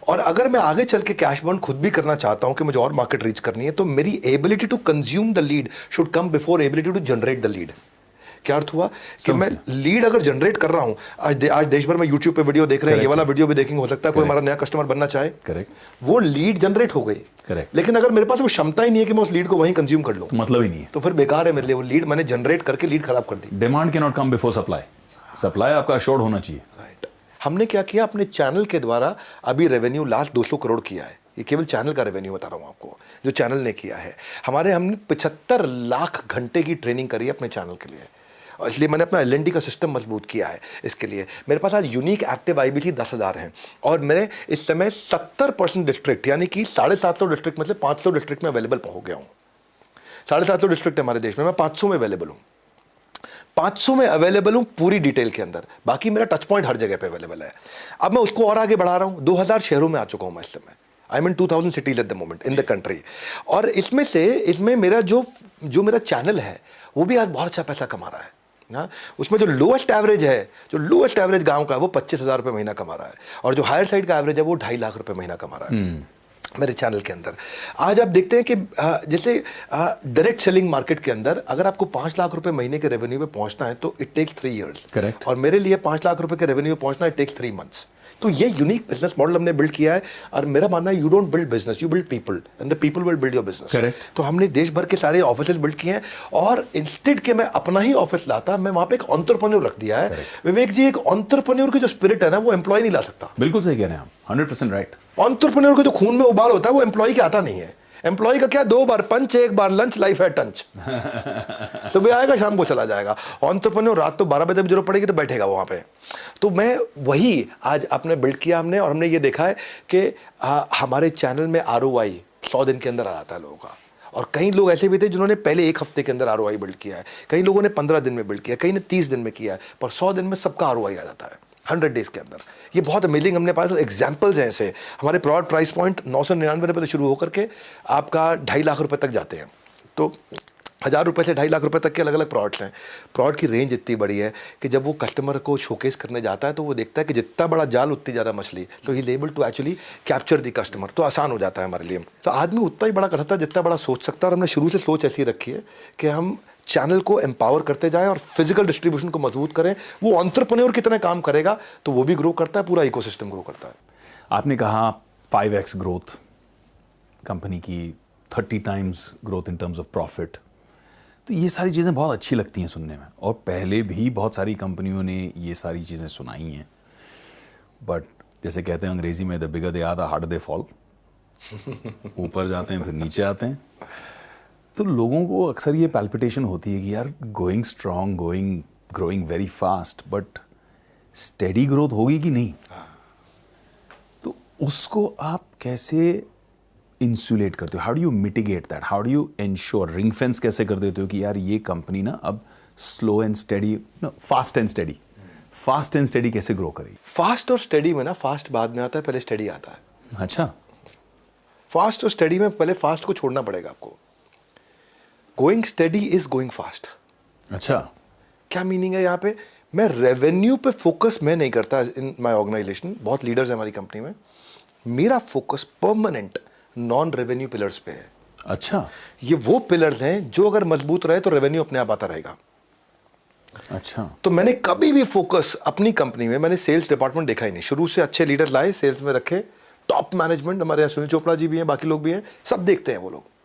और अगर मैं आगे चल के कैश बर्न खुद भी करना चाहता हूं कि मुझे और मार्केट रीच करनी है, तो मेरी ability to consume the lead should come before ability to generate the lead. क्या अर्थ हुआ कि मैं लीड अगर जनरेट कर रहा हूं, आज देश भर में यूट्यूब पे वीडियो देख रहे हैं, ये वाला वीडियो भी देखेंगे, हो सकता है कोई हमारा नया कस्टमर बनना चाहे, करेक्ट, वो लीड जनरेट हो गई, करेक्ट। लेकिन अगर मेरे पास वो क्षमता ही नहीं है कि मैं उस लीड को वहीं कंज्यूम कर लूं, तो मतलब ही नहीं है, तो फिर बेकार है मेरे लिए। वो लीड मैंने जनरेट करके लीड खराब कर दी। Demand can not come before supply, supply आपका अश्योर्ड होना चाहिए। राइट। हमने क्या किया, अपने चैनल के द्वारा अभी रेवेन्यू लास्ट 200 करोड़ किया है। ये केवल चैनल का रेवेन्यू बता रहा हूं आपको, जो चैनल ने किया है। हमने 75 लाख घंटे की ट्रेनिंग करी है अपने चैनल के लिए, और इसलिए मैंने अपना LND का सिस्टम मजबूत किया है। इसके लिए मेरे पास आज यूनिक एक्टिव IBC 10,000 हैं, और मेरे इस समय 70% डिस्ट्रिक्ट, यानी कि 750 डिस्ट्रिक्ट में से 500 डिस्ट्रिक्ट में अवेलेबल हो गया हूँ। 750 डिस्ट्रिक्ट है हमारे देश में, मैं 500 में अवेलेबल हूँ। 500 में अवेलेबल हूँ पूरी डिटेल के अंदर, बाकी मेरा टच पॉइंट हर जगह पे अवेलेबल है। अब मैं उसको और आगे बढ़ा रहा हूँ। 2000 शहरों में आ चुका हूँ मैं इस समय। I mean 2000 cities at the moment in the country. और इसमें मेरा जो मेरा चैनल है वो भी आज बहुत अच्छा पैसा कमा रहा है। हाँ, उसमें जो लोएस्ट एवरेज गांव का है वो 25,000 रुपये महीना कमा रहा है, और जो हायर साइड का एवरेज है वो 2.5 लाख रुपए महीना कमा रहा है मेरे चैनल के अंदर। आज आप देखते हैं कि जैसे डायरेक्ट सेलिंग मार्केट के अंदर अगर आपको 5 लाख रुपए महीने के रेवेन्यू पे पहुंचना है तो इट टेक्स 3 years। करेक्ट। और मेरे लिए 5 लाख रुपए के रेवेन्यू पे पहुंचना इट टेक्स 3 months। तो ये यूनिक बिजनेस मॉडल हमने बिल्ड किया है, और मेरा मानना है you don't build business, you build people, and the people will build your business. Correct. तो हमने देश भर के सारे ऑफिस बिल्ड किए हैं, और इंस्टेड के मैं अपना ही ऑफिस लाता, मैं वहां पे एक एंटरप्रेन्योर रख दिया है। विवेक जी, एक एंटरप्रेन्योर की जो स्पिरिट है ना, वो एम्प्लॉय नहीं ला सकता। बिल्कुल सही कह रहे हैं आप, 100% राइट। एंटरप्रेन्योर का जो खून में उबाल होता है वो एम्प्लॉय के आता नहीं है। एम्प्लॉय का क्या, 2 बार पंच, 1 बार लंच, लाइफ है टंच। सुबह आएगा शाम को चला जाएगा। एंटरप्रेन्योर रात तो 12 बजे भी जरूरत पड़ेगी तो बैठेगा वहां पे। तो मैं वही आज आपने बिल्ड किया हमने, और हमने ये देखा है कि हमारे चैनल में ROI 100 दिन के अंदर आ जाता है लोगों का। और कई लोग ऐसे भी थे जिन्होंने पहले 1 हफ्ते के अंदर ROI बिल्ड किया है, कई लोगों ने 15 दिन में बिल्ड किया, कई ने 30 दिन में किया है, पर 100 दिन में सबका ROI आ जाता है 100 डेज के अंदर। ये बहुत अमेजिंग, हमने पास एग्जाम्पल्स हैं ऐसे। हमारे प्रोडक्ट प्राइस पॉइंट 999 रुपये से शुरू होकर के आपका 2.5 लाख रुपए तक जाते हैं। तो 1000 रुपये से 2.5 लाख रुपए तक के अलग अलग प्रोडक्ट्स हैं। प्रोडक्ट की रेंज इतनी बड़ी है कि जब वो कस्टमर को शोकेस करने जाता है तो वो देखता है कि जितना बड़ा जाल उतनी ज़्यादा मछली, तो he is able to actually capture the customer. तो आसान हो जाता है हमारे लिए। तो आदमी उतना ही बड़ा कर सकता है जितना बड़ा सोच सकता है, और हमने शुरू से सोच ऐसी रखी है कि हम चैनल को एम्पावर करते जाएं और फिजिकल डिस्ट्रीब्यूशन को मजबूत करें। वो एंटरप्रेन्योर की तरह काम करेगा तो वो भी ग्रो करता है, पूरा इकोसिस्टम ग्रो करता है। आपने कहा 5x ग्रोथ कंपनी की, 30 times growth in terms of profit. तो ये सारी चीज़ें बहुत अच्छी लगती हैं सुनने में, और पहले भी बहुत सारी कंपनियों ने ये सारी चीज़ें सुनाई हैं। बट जैसे कहते हैं अंग्रेजी में, the bigger they are the harder they fall. ऊपर जाते हैं फिर नीचे आते हैं। तो लोगों को अक्सर ये पैल्पिटेशन होती है कि यार going strong, growing very fast, but steady growth होगी कि नहीं। तो उसको आप कैसे इंसुलेट करते हो? How do you mitigate that? How do you ensure, ring fence कैसे कर देते हो कि यार ये कंपनी ना अब slow and steady, fast and steady कैसे ग्रो करेगी? फास्ट और स्टेडी में ना, फास्ट बाद में आता है, पहले स्टेडी आता है। अच्छा। फास्ट और स्टेडी में पहले फास्ट को छोड़ना पड़ेगा आपको। Going steady is going fast. अच्छा, क्या मीनिंग है यहाँ पे? मैं रेवेन्यू पे फोकस मैं नहीं करता इन माय ऑर्गेनाइजेशन। बहुत लीडर्स हैं हमारी कंपनी में। मेरा focus permanent non revenue pillars पे है। अच्छा, ये वो पिलर्स हैं जो अगर मजबूत रहे तो रेवेन्यू अपने आप आता रहेगा। अच्छा। तो मैंने कभी भी फोकस अपनी कंपनी में, मैंने सेल्स डिपार्टमेंट देखा ही नहीं। शुरू से अच्छे लीडर्स लाए, सेल्स में रखे, टॉप मैनेजमेंट, हमारे यहाँ सुनील चोपड़ा जी भी हैं, बाकी लोग भी हैं, सब देखते हैं वो लोग।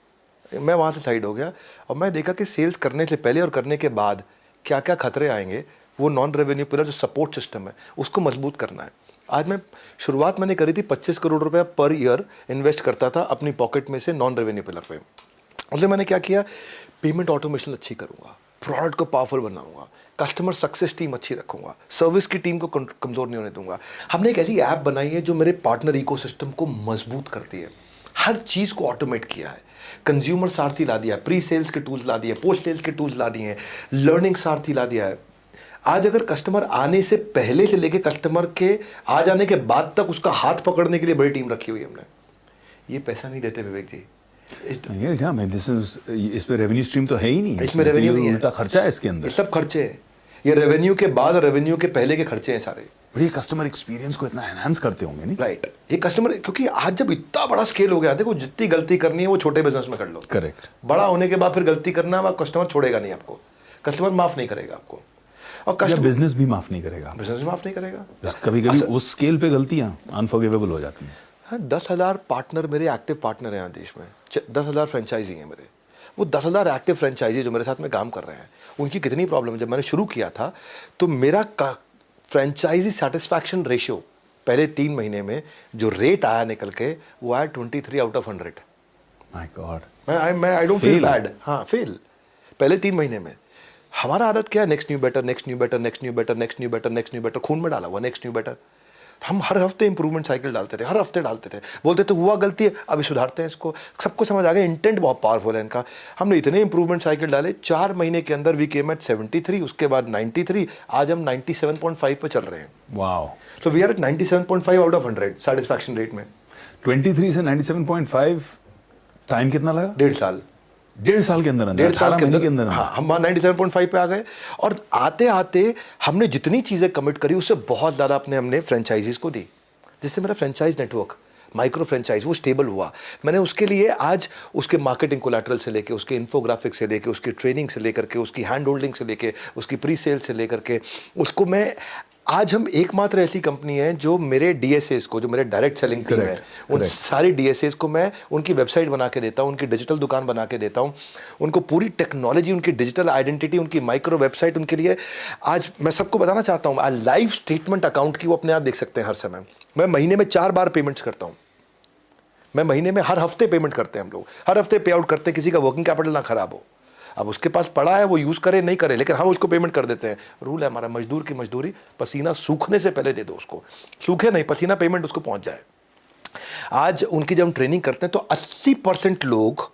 मैं वहाँ से साइड हो गया और मैं देखा कि सेल्स करने से पहले और करने के बाद क्या क्या खतरे आएंगे। वो नॉन रेवेन्यू पिलर जो सपोर्ट सिस्टम है उसको मजबूत करना है। आज शुरुआत मैंने करी थी 25 करोड़ रुपया पर ईयर इन्वेस्ट करता था अपनी पॉकेट में से नॉन रेवेन्यू पिलर पे। उससे मैंने क्या किया, पेमेंट ऑटोमेशन अच्छी करूँगा, प्रोडक्ट को पावरफुल बनाऊंगा, कस्टमर सक्सेस टीम अच्छी रखूंगा, सर्विस की टीम को कमज़ोर नहीं होने दूंगा। हमने एक ऐसी ऐप बनाई है जो मेरे पार्टनर इकोसिस्टम को मजबूत करती है। हर चीज़ को ऑटोमेट किया है। कंज्यूमर सारथी ला दिया, प्री सेल्स के टूल्स ला दिए, पोस्ट सेल्स के टूल्स ला दिए हैं, लर्निंग सारथी ला दिया है। आज अगर कस्टमर आने से पहले से लेके कस्टमर के आ जाने के बाद तक उसका हाथ पकड़ने के लिए बड़ी टीम रखी हुई है हमने। ये पैसा नहीं देते विवेक जी, ये क्या मैं इस पे रेवेन्यू स्ट्रीम तो है ही नहीं, इसमें रेवेन्यू नहीं है, उल्टा खर्चा है इसके ये अंदर। सब खर्चे हैं, ये रेवेन्यू के बाद और रेवेन्यू के पहले के खर्चे हैं सारे। बड़ी कस्टमर एक्सपीरियंस को इतना एनहांस करते होंगे नहीं? राइट, ये कस्टमर, क्योंकि आज जब इतना बड़ा स्केल हो गया, देखो जितनी गलती करनी है वो छोटे बिजनेस में कर लो। करेक्ट। बड़ा होने के बाद फिर गलती करना, वह कस्टमर छोड़ेगा नहीं आपको, कस्टमर माफ नहीं करेगा आपको, और या कस्टमर बिजनेस भी माफ नहीं करेगा, बिजनेस भी माफ नहीं करेगा। कभी कभी उस स्केल पे गलतियां अनफॉरगिवेबल हो जाती हैं। हाँ, 10,000 पार्टनर मेरे एक्टिव पार्टनर हैं यहाँ देश में, 10,000 फ्रेंचाइजी हैं मेरे। वो 10,000 एक्टिव फ्रेंचाइजी जो मेरे साथ में काम कर रहे हैं, उनकी कितनी प्रॉब्लम है। जब मैंने शुरू किया था तो मेरा फ्रेंचाइजी सेटिस्फैक्शन रेशियो पहले 3 महीने में जो रेट आया निकल के, वो आया 23 आउट ऑफ 100। My God. मैं आई डोंट फील बैड। हाँ, फेल पहले 3 महीने में। हमारा आदत क्या है, next new better, next new better, next new better, next new better, next new better, खून में डाला हुआ नेक्स्ट न्यू बेटर। हम हर हफ्ते इंप्रूवमेंट साइकिल डालते थे, हर हफ्ते डालते थे, बोलते थे हुआ गलती है अभी सुधारते हैं इसको। सबको समझ आ गया इंटेंट बहुत पावरफुल है इनका। हमने इतने इंप्रूवमेंट साइकिल डाले, 4 महीने के अंदर वी केम एट 73, उसके बाद 93, आज हम 97.5 पे चल रहे हैं। Wow. So we are at 97.5 out of 100 satisfaction rate में। 23 से 97.5 टाइम कितना लगा? 1.5 साल। 1.5 साल के अंदर 1.5 साल के अंदर हाँ, हम 97.5 पे आ गए। और आते आते हमने जितनी चीज़ें कमिट करी उससे बहुत ज़्यादा हमने फ्रेंचाइजीज को दी, जिससे मेरा फ्रेंचाइज नेटवर्क, माइक्रो फ्रेंचाइज, वो स्टेबल हुआ। मैंने उसके लिए आज उसके मार्केटिंग कोलैटरल से लेके, उसके इन्फोग्राफिक्स से लेके, उसकी ट्रेनिंग से लेकर के, उसकी हैंड होल्डिंग से लेके, उसकी प्री सेल से लेकर के, उसको मैं आज हम एकमात्र ऐसी कंपनी है जो मेरे DSAs को, जो मेरे डायरेक्ट सेलिंग टीम है, उन सारी DSAs को मैं उनकी वेबसाइट बना के देता हूँ, उनकी डिजिटल दुकान बना के देता हूँ, उनको पूरी टेक्नोलॉजी, उनकी डिजिटल आइडेंटिटी, उनकी माइक्रो वेबसाइट उनके लिए। आज मैं सबको बताना चाहता हूँ, लाइव स्टेटमेंट अकाउंट की वो अपने आप देख सकते हैं हर समय। मैं महीने में 4 बार पेमेंट्स करता हूँ। मैं महीने में हर हफ्ते पेमेंट करते हैं हम लोग, हर हफ्ते पे आउट करते हैं, किसी का वर्किंग कैपिटल ना खराब हो। अब उसके पास पड़ा है, वो यूज़ करे नहीं करे, लेकिन हम उसको पेमेंट कर देते हैं। रूल है हमारा, मजदूर की मजदूरी पसीना सूखने से पहले दे दो उसको, सूखे नहीं, पसीना पेमेंट उसको पहुंच जाए। आज उनकी जब हम ट्रेनिंग करते हैं तो 80% लोग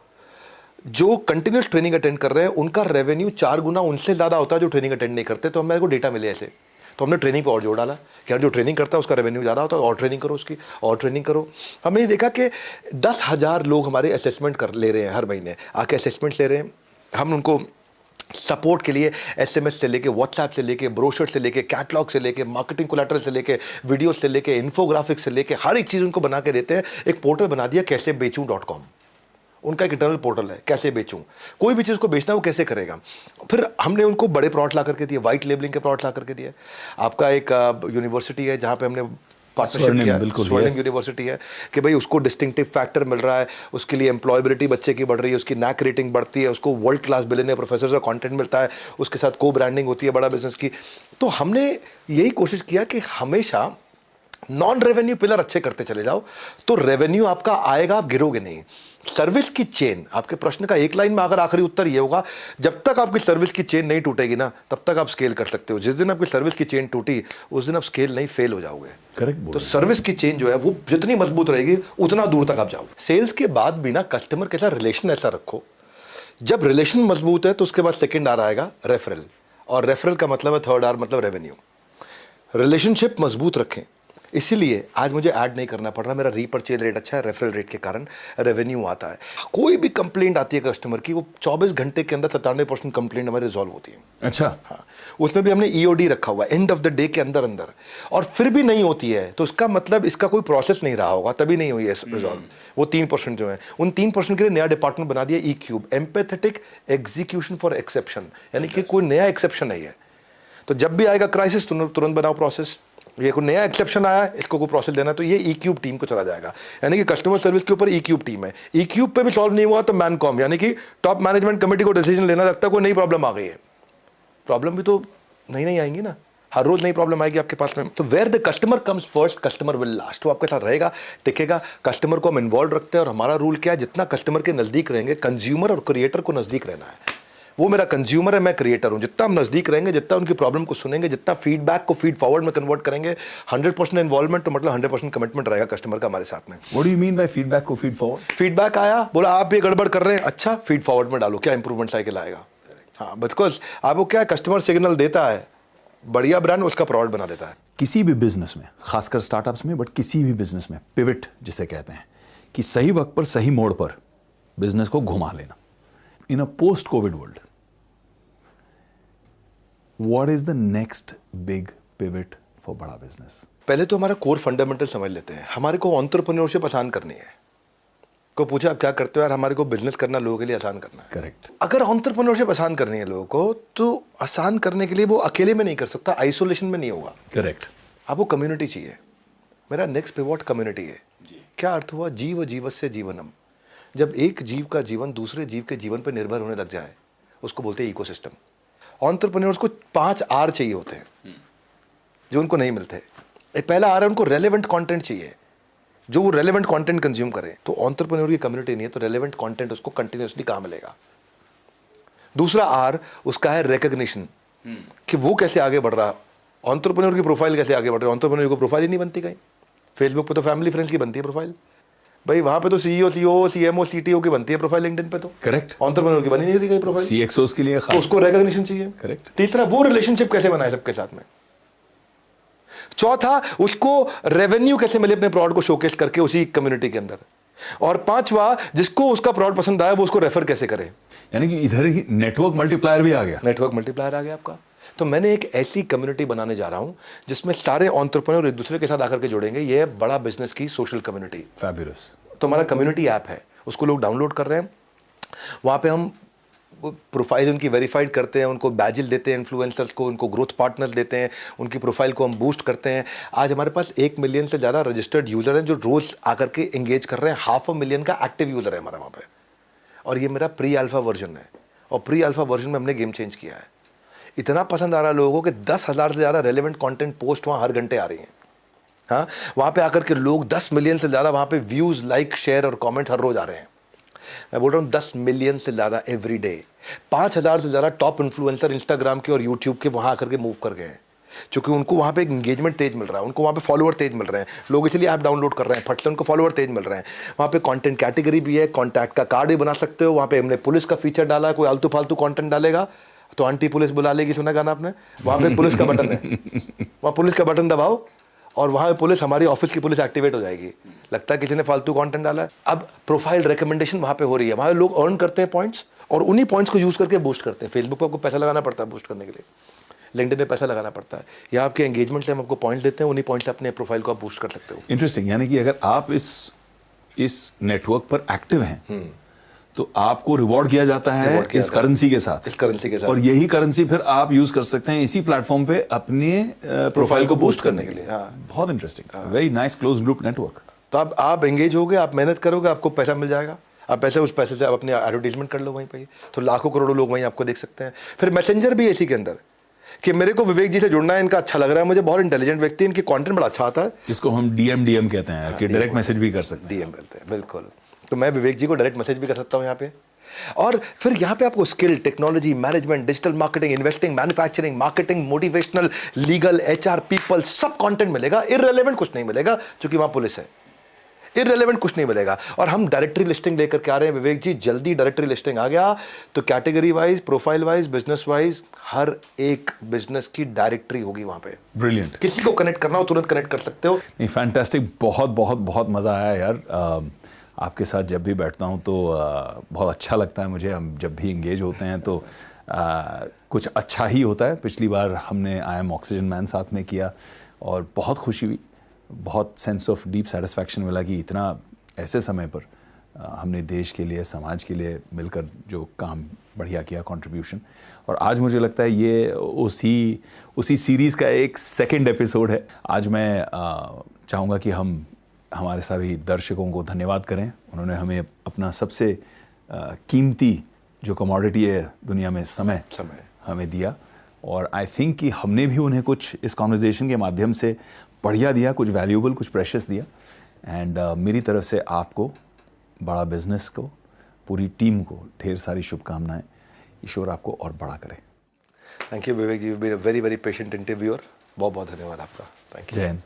जो कंटिन्यूस ट्रेनिंग अटेंड कर रहे हैं, उनका रेवेन्यू 4 गुना उनसे ज़्यादा होता है जो ट्रेनिंग अटेंड नहीं करते। तो मेरे को डेटा मिले ऐसे, तो हमने ट्रेनिंग पे और जोड़ डाला कि यार जो ट्रेनिंग करता है उसका रेवेन्यू ज़्यादा होता है, और ट्रेनिंग करो उसकी, और ट्रेनिंग करो। हमने देखा कि 10,000 लोग हमारे असेसमेंट कर ले रहे हैं, हर महीने आके असेसमेंट ले रहे हैं। हम उनको सपोर्ट के लिए SMS से लेके, WhatsApp से लेके, ब्रोशर से लेके, कैटलॉग से लेके, मार्केटिंग कोलैटरल से लेके, वीडियो से लेके, इन्फोग्राफिक्स से लेके, हर एक चीज़ उनको बना के देते हैं। एक पोर्टल बना दिया कैसे बेचूं.com, उनका एक इंटरनल पोर्टल है, कैसे बेचूं। कोई भी चीज़ को बेचना वो कैसे करेगा। फिर हमने उनको बड़े प्रोडक्ट ला करके दिए, वाइट लेबलिंग के प्रोडक्ट ला करके दिए। आपका एक यूनिवर्सिटी है जहाँ पे हमने पार्टनरशिप किया, स्वर्णिम यूनिवर्सिटी है, कि भाई उसको डिस्टिंक्टिव फैक्टर मिल रहा है, उसके लिए एम्प्लॉयबिलिटी बच्चे की बढ़ रही है, उसकी नैक रेटिंग बढ़ती है, उसको वर्ल्ड क्लास बिलियनियर प्रोफेसर का कंटेंट मिलता है, उसके साथ को ब्रांडिंग होती है बड़ा बिजनेस की। तो हमने यही कोशिश किया कि हमेशा नॉन रेवेन्यू पिलर अच्छे करते चले जाओ, तो रेवेन्यू आपका आएगा, आप गिरोगे नहीं। सर्विस की चेन, आपके प्रश्न का एक लाइन में अगर आखिरी उत्तर ये होगा, जब तक आपकी सर्विस की चेन नहीं टूटेगी ना, तब तक आप स्केल कर सकते हो। जिस दिन आपकी सर्विस की चेन टूटी, उस दिन आप स्केल नहीं, फेल हो जाओगे। करेक्ट। तो सर्विस की चेन जो है वो जितनी मजबूत रहेगी उतना दूर तक आप जाओ। सेल्स के बाद भी ना कस्टमर के साथ रिलेशन ऐसा रखो, जब रिलेशन मजबूत है तो उसके बाद सेकेंड आर आएगा रेफरल, और रेफरल का मतलब है थर्ड आर मतलब रेवेन्यू। रिलेशनशिप मजबूत रखें, इसीलिए आज मुझे ऐड नहीं करना पड़ रहा, मेरा रीपरचेज रेट अच्छा है, रेफरल रेट के कारण रेवेन्यू आता है। कोई भी कंप्लेंट आती है कस्टमर की, वो 24 घंटे के अंदर 97% कंप्लेंट हमारी रिजॉल्व होती है। अच्छा। हाँ, उसमें भी हमने EOD रखा हुआ है, एंड ऑफ द डे के अंदर अंदर। और फिर भी नहीं होती है तो इसका मतलब इसका कोई प्रोसेस नहीं रहा होगा, तभी नहीं हुई है रिजॉल्व। वो 3% जो है, उन 3% के लिए नया डिपार्टमेंट बना दिया E-Cube, empathetic execution for exception, यानी कि कोई नया एक्सेप्शन नहीं है। तो जब भी आएगा क्राइसिस, तुरंत बनाओ प्रोसेस। ये कोई नया एक्सेप्शन आया, इसको कोई प्रोसेस देना, तो ये E-Cube टीम को चला जाएगा। यानी कि कस्टमर सर्विस के ऊपर E-Cube टीम है। E-Cube पे भी सॉल्व नहीं हुआ तो मैनकॉम, यानी कि टॉप मैनेजमेंट कमेटी को डिसीजन लेना लगता है कोई नई प्रॉब्लम आ गई है। प्रॉब्लम भी तो नई आएंगी ना, हर रोज नई प्रॉब्लम आएगी आपके पास में। तो where the customer comes first, customer will last. वो आपके साथ रहेगा, टिकेगा। कस्टमर को हम इन्वॉल्व रखते हैं, और हमारा रूल क्या है, जितना कस्टमर के नजदीक रहेंगे, कंज्यूमर और क्रिएटर को नजदीक रहना है। वो मेरा कंज्यूमर है, मैं क्रिएटर हूं। जितना हम नजदीक रहेंगे, जितना उनकी प्रॉब्लम को सुनेंगे, जितना फीडबैक को फीड फॉरवर्ड में कन्वर्ट करेंगे, 100% इन्वॉल्वमेंट, तो मतलब 100% कमिटमेंट रहेगा कस्टमर का हमारे साथ में। What do you mean by feedback को फीड फॉरवर्ड? फीडबैक आया, बोला आप ये गड़बड़ कर रहे हैं, अच्छा फीड फॉरवर्ड में डालो, क्या इंप्रूवमेंट साइकिल आएगा। हाँ, बिकॉज आपको क्या है, कस्टमर सिग्नल देता है, बढ़िया ब्रांड उसका प्रोडक्ट बना देता है। किसी भी बिजनेस में, खासकर स्टार्टअप्स में, बट किसी भी बिजनेस में पिवट जिसे कहते हैं, कि सही वक्त पर सही मोड़ पर बिजनेस को घुमा लेना। In a post COVID world, what is the next big pivot for बड़ा बिजनेस? पहले तो हमारा कोर फंडामेंटल समझ लेते हैं। हमारे को एंटरप्रेन्योरशिप आसान करनी है। को पूछा आप क्या करते हो यार, हमारे को बिजनेस करना लोगों के लिए आसान करना है। करेक्ट। अगर एंटरप्रेन्योरशिप आसान करनी है लोगों को, तो आसान करने के लिए वो अकेले में नहीं कर सकता, आइसोलेशन में नहीं होगा। करेक्ट। आपको कम्युनिटी चाहिए। मेरा नेक्स्ट पिवट कम्युनिटी है। क्या अर्थ हुआ? जीव जीवस्य जीवनम। जब एक जीव का जीवन दूसरे जीव के जीवन पर निर्भर होने लग जाए, उसको बोलते हैं इकोसिस्टम। एंटरप्रेन्योर्स को 5 आर चाहिए होते हैं जो उनको नहीं मिलते। पहला आर है, उनको रेलेवेंट कंटेंट चाहिए, जो वो रेलेवेंट कंटेंट कंज्यूम करे। तो एंटरप्रेन्योर की कम्युनिटी नहीं है तो रेलेवेंट कंटेंट उसको कंटिन्यूअसली कहाँ मिलेगा। दूसरा आर उसका है रिकग्निशन, कि वो कैसे आगे बढ़ रहा, एंटरप्रेन्योर की प्रोफाइल कैसे आगे बढ़ रही है। एंटरप्रेन्योर की प्रोफाइल ही नहीं बनती कहीं। फेसबुक पे तो फैमिली फ्रेंड्स की बनती है प्रोफाइल भाई, वहां पे तो सीईओ सीओ सीएमओ सीटीओ की बनती है प्रोफाइल लिंक्डइन पे तो। करेक्ट। एंटरप्रेन्योर की बनी नहीं थी कहीं प्रोफाइल। सीएक्सओस के लिए तो उसको रिकग्निशन चाहिए। करेक्ट। तीसरा वो रिलेशनशिप कैसे बनाए सबके साथ में। चौथा उसको रेवेन्यू कैसे मिले अपने प्रोडक्ट को शोकेस करके उसी कम्युनिटी के अंदर। और पांचवा जिसको उसका प्रोडक्ट पसंद आया वो उसको रेफर कैसे करे। यानी कि इधर ही नेटवर्क मल्टीप्लायर भी आ गया। नेटवर्क मल्टीप्लायर आ गया आपका। तो मैंने एक ऐसी कम्युनिटी बनाने जा रहा हूं जिसमें सारे एंटरप्रेन्योर एक दूसरे के साथ आकर के जुड़ेंगे। ये है बड़ा बिजनेस की सोशल कम्युनिटी। फैबुलस। तो हमारा कम्युनिटी ऐप है, उसको लोग डाउनलोड कर रहे हैं। वहाँ पे हम प्रोफाइल उनकी वेरीफाइड करते हैं, उनको बैजिल देते हैं इन्फ्लुएंसर्स को, उनको ग्रोथ पार्टनर्स देते हैं, उनकी प्रोफाइल को हम बूस्ट करते हैं। आज हमारे पास 1 मिलियन से ज़्यादा रजिस्टर्ड यूज़र हैं जो रोज़ आकर के एंगेज कर रहे हैं। 500,000 का एक्टिव यूज़र है हमारा वहाँ पे। और ये मेरा प्री अल्फा वर्जन है, और प्री अल्फा वर्जन में हमने गेम चेंज किया है। इतना पसंद आ रहा है लोगों को कि 10,000 से ज़्यादा रेलेवेंट कंटेंट पोस्ट वहाँ हर घंटे आ रही हैं। हाँ, वहाँ पे आकर के लोग 10 मिलियन से ज़्यादा वहाँ पे व्यूज़, लाइक, शेयर और कमेंट हर रोज़ आ रहे हैं। मैं बोल रहा हूँ 10 मिलियन से ज़्यादा एवरी डे। 5,000 से ज़्यादा टॉप इन्फ्लुएंसर इंस्टाग्राम के और यूट्यूब के वहाँ आकर के मूव कर गए हैं, क्योंकि उनको वहाँ पे एक एंगेजमेंट तेज मिल रहा है, उनको वहाँ पे फॉलोअर तेज मिल रहे हैं। लोग इसलिए ऐप डाउनलोड कर रहे हैं, फट से उनको फॉलोअर तेज मिल रहे हैं। वहाँ पे कंटेंट कैटेगरी भी है, कॉन्टैक्ट का कार्ड भी बना सकते हो। वहाँ पे हमने पुलिस का फीचर डाला है, कोई आलतू फालतू कंटेंट डालेगा तो आंटी पुलिस बुला लेगी, सुना गाना आपने। वहाँ पे पुलिस का बटन है, वहाँ पुलिस का बटन दबाओ और वहाँ पे पुलिस, हमारी ऑफिस की पुलिस एक्टिवेट हो जाएगी। लगता है किसी ने फालतू कंटेंट डाला है। अब प्रोफाइल रिकमेंडेशन वहाँ पे हो रही है, वहाँ लोग अर्न करते हैं पॉइंट्स और उन्हीं पॉइंट्स को यूज़ करके बूस्ट करते हैं। फेसबुक पर आपको पैसा लगाना पड़ता है बूस्ट करने के लिए, लिंक्डइन में पैसा लगाना पड़ता है। यहाँ आपके एंगेजमेंट से हम आपको पॉइंट्स देते हैं, उन्हीं पॉइंट्स से अपने प्रोफाइल को आप बूस्ट कर सकते हो। इंटरेस्टिंग। यानी कि अगर आप इस नेटवर्क पर एक्टिव हैं तो आपको रिवॉर्ड किया जाता है इस करेंसी के साथ। इस करेंसी के साथ। और यही करेंसी फिर आप यूज कर सकते हैं इसी प्लेटफॉर्म पे अपने प्रोफाइल को बूस्ट करने के लिए। बहुत interesting, very nice close loop network. तो आप एंगेज होगे, आप मेहनत करोगे, आपको पैसा मिल जाएगा। आप उस पैसे से आप अपने एडवर्टीजमेंट कर लो वहीं पे, तो लाखों करोड़ों लोग वहीं आपको देख सकते हैं। फिर मैसेंजर भी इसी के अंदर कि मेरे को विवेक जी से जुड़ना है, इनका अच्छा लग रहा है मुझे, बहुत इंटेलिजेंट व्यक्ति, इनकी कंटेंट बड़ा अच्छा आता है। जिसको हम डीएम कहते हैं कि डायरेक्ट मैसेज भी कर सकते हैं। डीएम करते हैं, बिल्कुल। तो मैं विवेक जी को डायरेक्ट मैसेज भी कर सकता हूँ यहाँ पे। और फिर यहाँ पे आपको skill, technology, management, digital marketing, investing, manufacturing, marketing, motivational, legal, HR, people, सब कंटेंट मिलेगा। इररिलेवेंट कुछ नहीं मिलेगा क्योंकि वहाँ पुलिस है। इररिलेवेंट कुछ नहीं मिलेगा। और हम डायरेक्टरी लिस्टिंग लेकर के आ रहे हैं विवेक जी, जल्दी डायरेक्टरी लिस्टिंग आ गया तो category wise, profile wise, business wise हर एक बिजनेस की डायरेक्टरी होगी वहाँ पे। ब्रिलियंट। किसी को कनेक्ट करना हो तुरंत कनेक्ट कर सकते हो। फैंटास्टिक। बहुत बहुत बहुत मज़ा आया यार। आपके साथ जब भी बैठता हूँ तो बहुत अच्छा लगता है मुझे। हम जब भी इंगेज होते हैं तो कुछ अच्छा ही होता है। पिछली बार हमने आई एम ऑक्सीजन मैन साथ में किया और बहुत खुशी हुई, बहुत सेंस ऑफ डीप सेटिस्फैक्शन मिला कि इतना ऐसे समय पर हमने देश के लिए, समाज के लिए मिलकर जो काम बढ़िया किया, कंट्रीब्यूशन। और आज मुझे लगता है ये उसी सीरीज़ का एक सेकंड एपिसोड है। आज मैं चाहूँगा कि हम हमारे सभी दर्शकों को धन्यवाद करें। उन्होंने हमें अपना सबसे कीमती जो कमोडिटी है दुनिया में, समय हमें दिया। और आई थिंक कि हमने भी उन्हें कुछ इस कॉन्वर्जेशन के माध्यम से बढ़िया दिया, कुछ वैल्यूएबल, कुछ प्रेशियस दिया। एंड मेरी तरफ से आपको, बड़ा बिजनेस को, पूरी टीम को ढेर सारी शुभकामनाएं। ईश्वर आपको और बड़ा करे। Thank you Vivek ji, you been a very very patient interviewer. बहुत बहुत धन्यवाद आपका। Thank you. जय हिंद।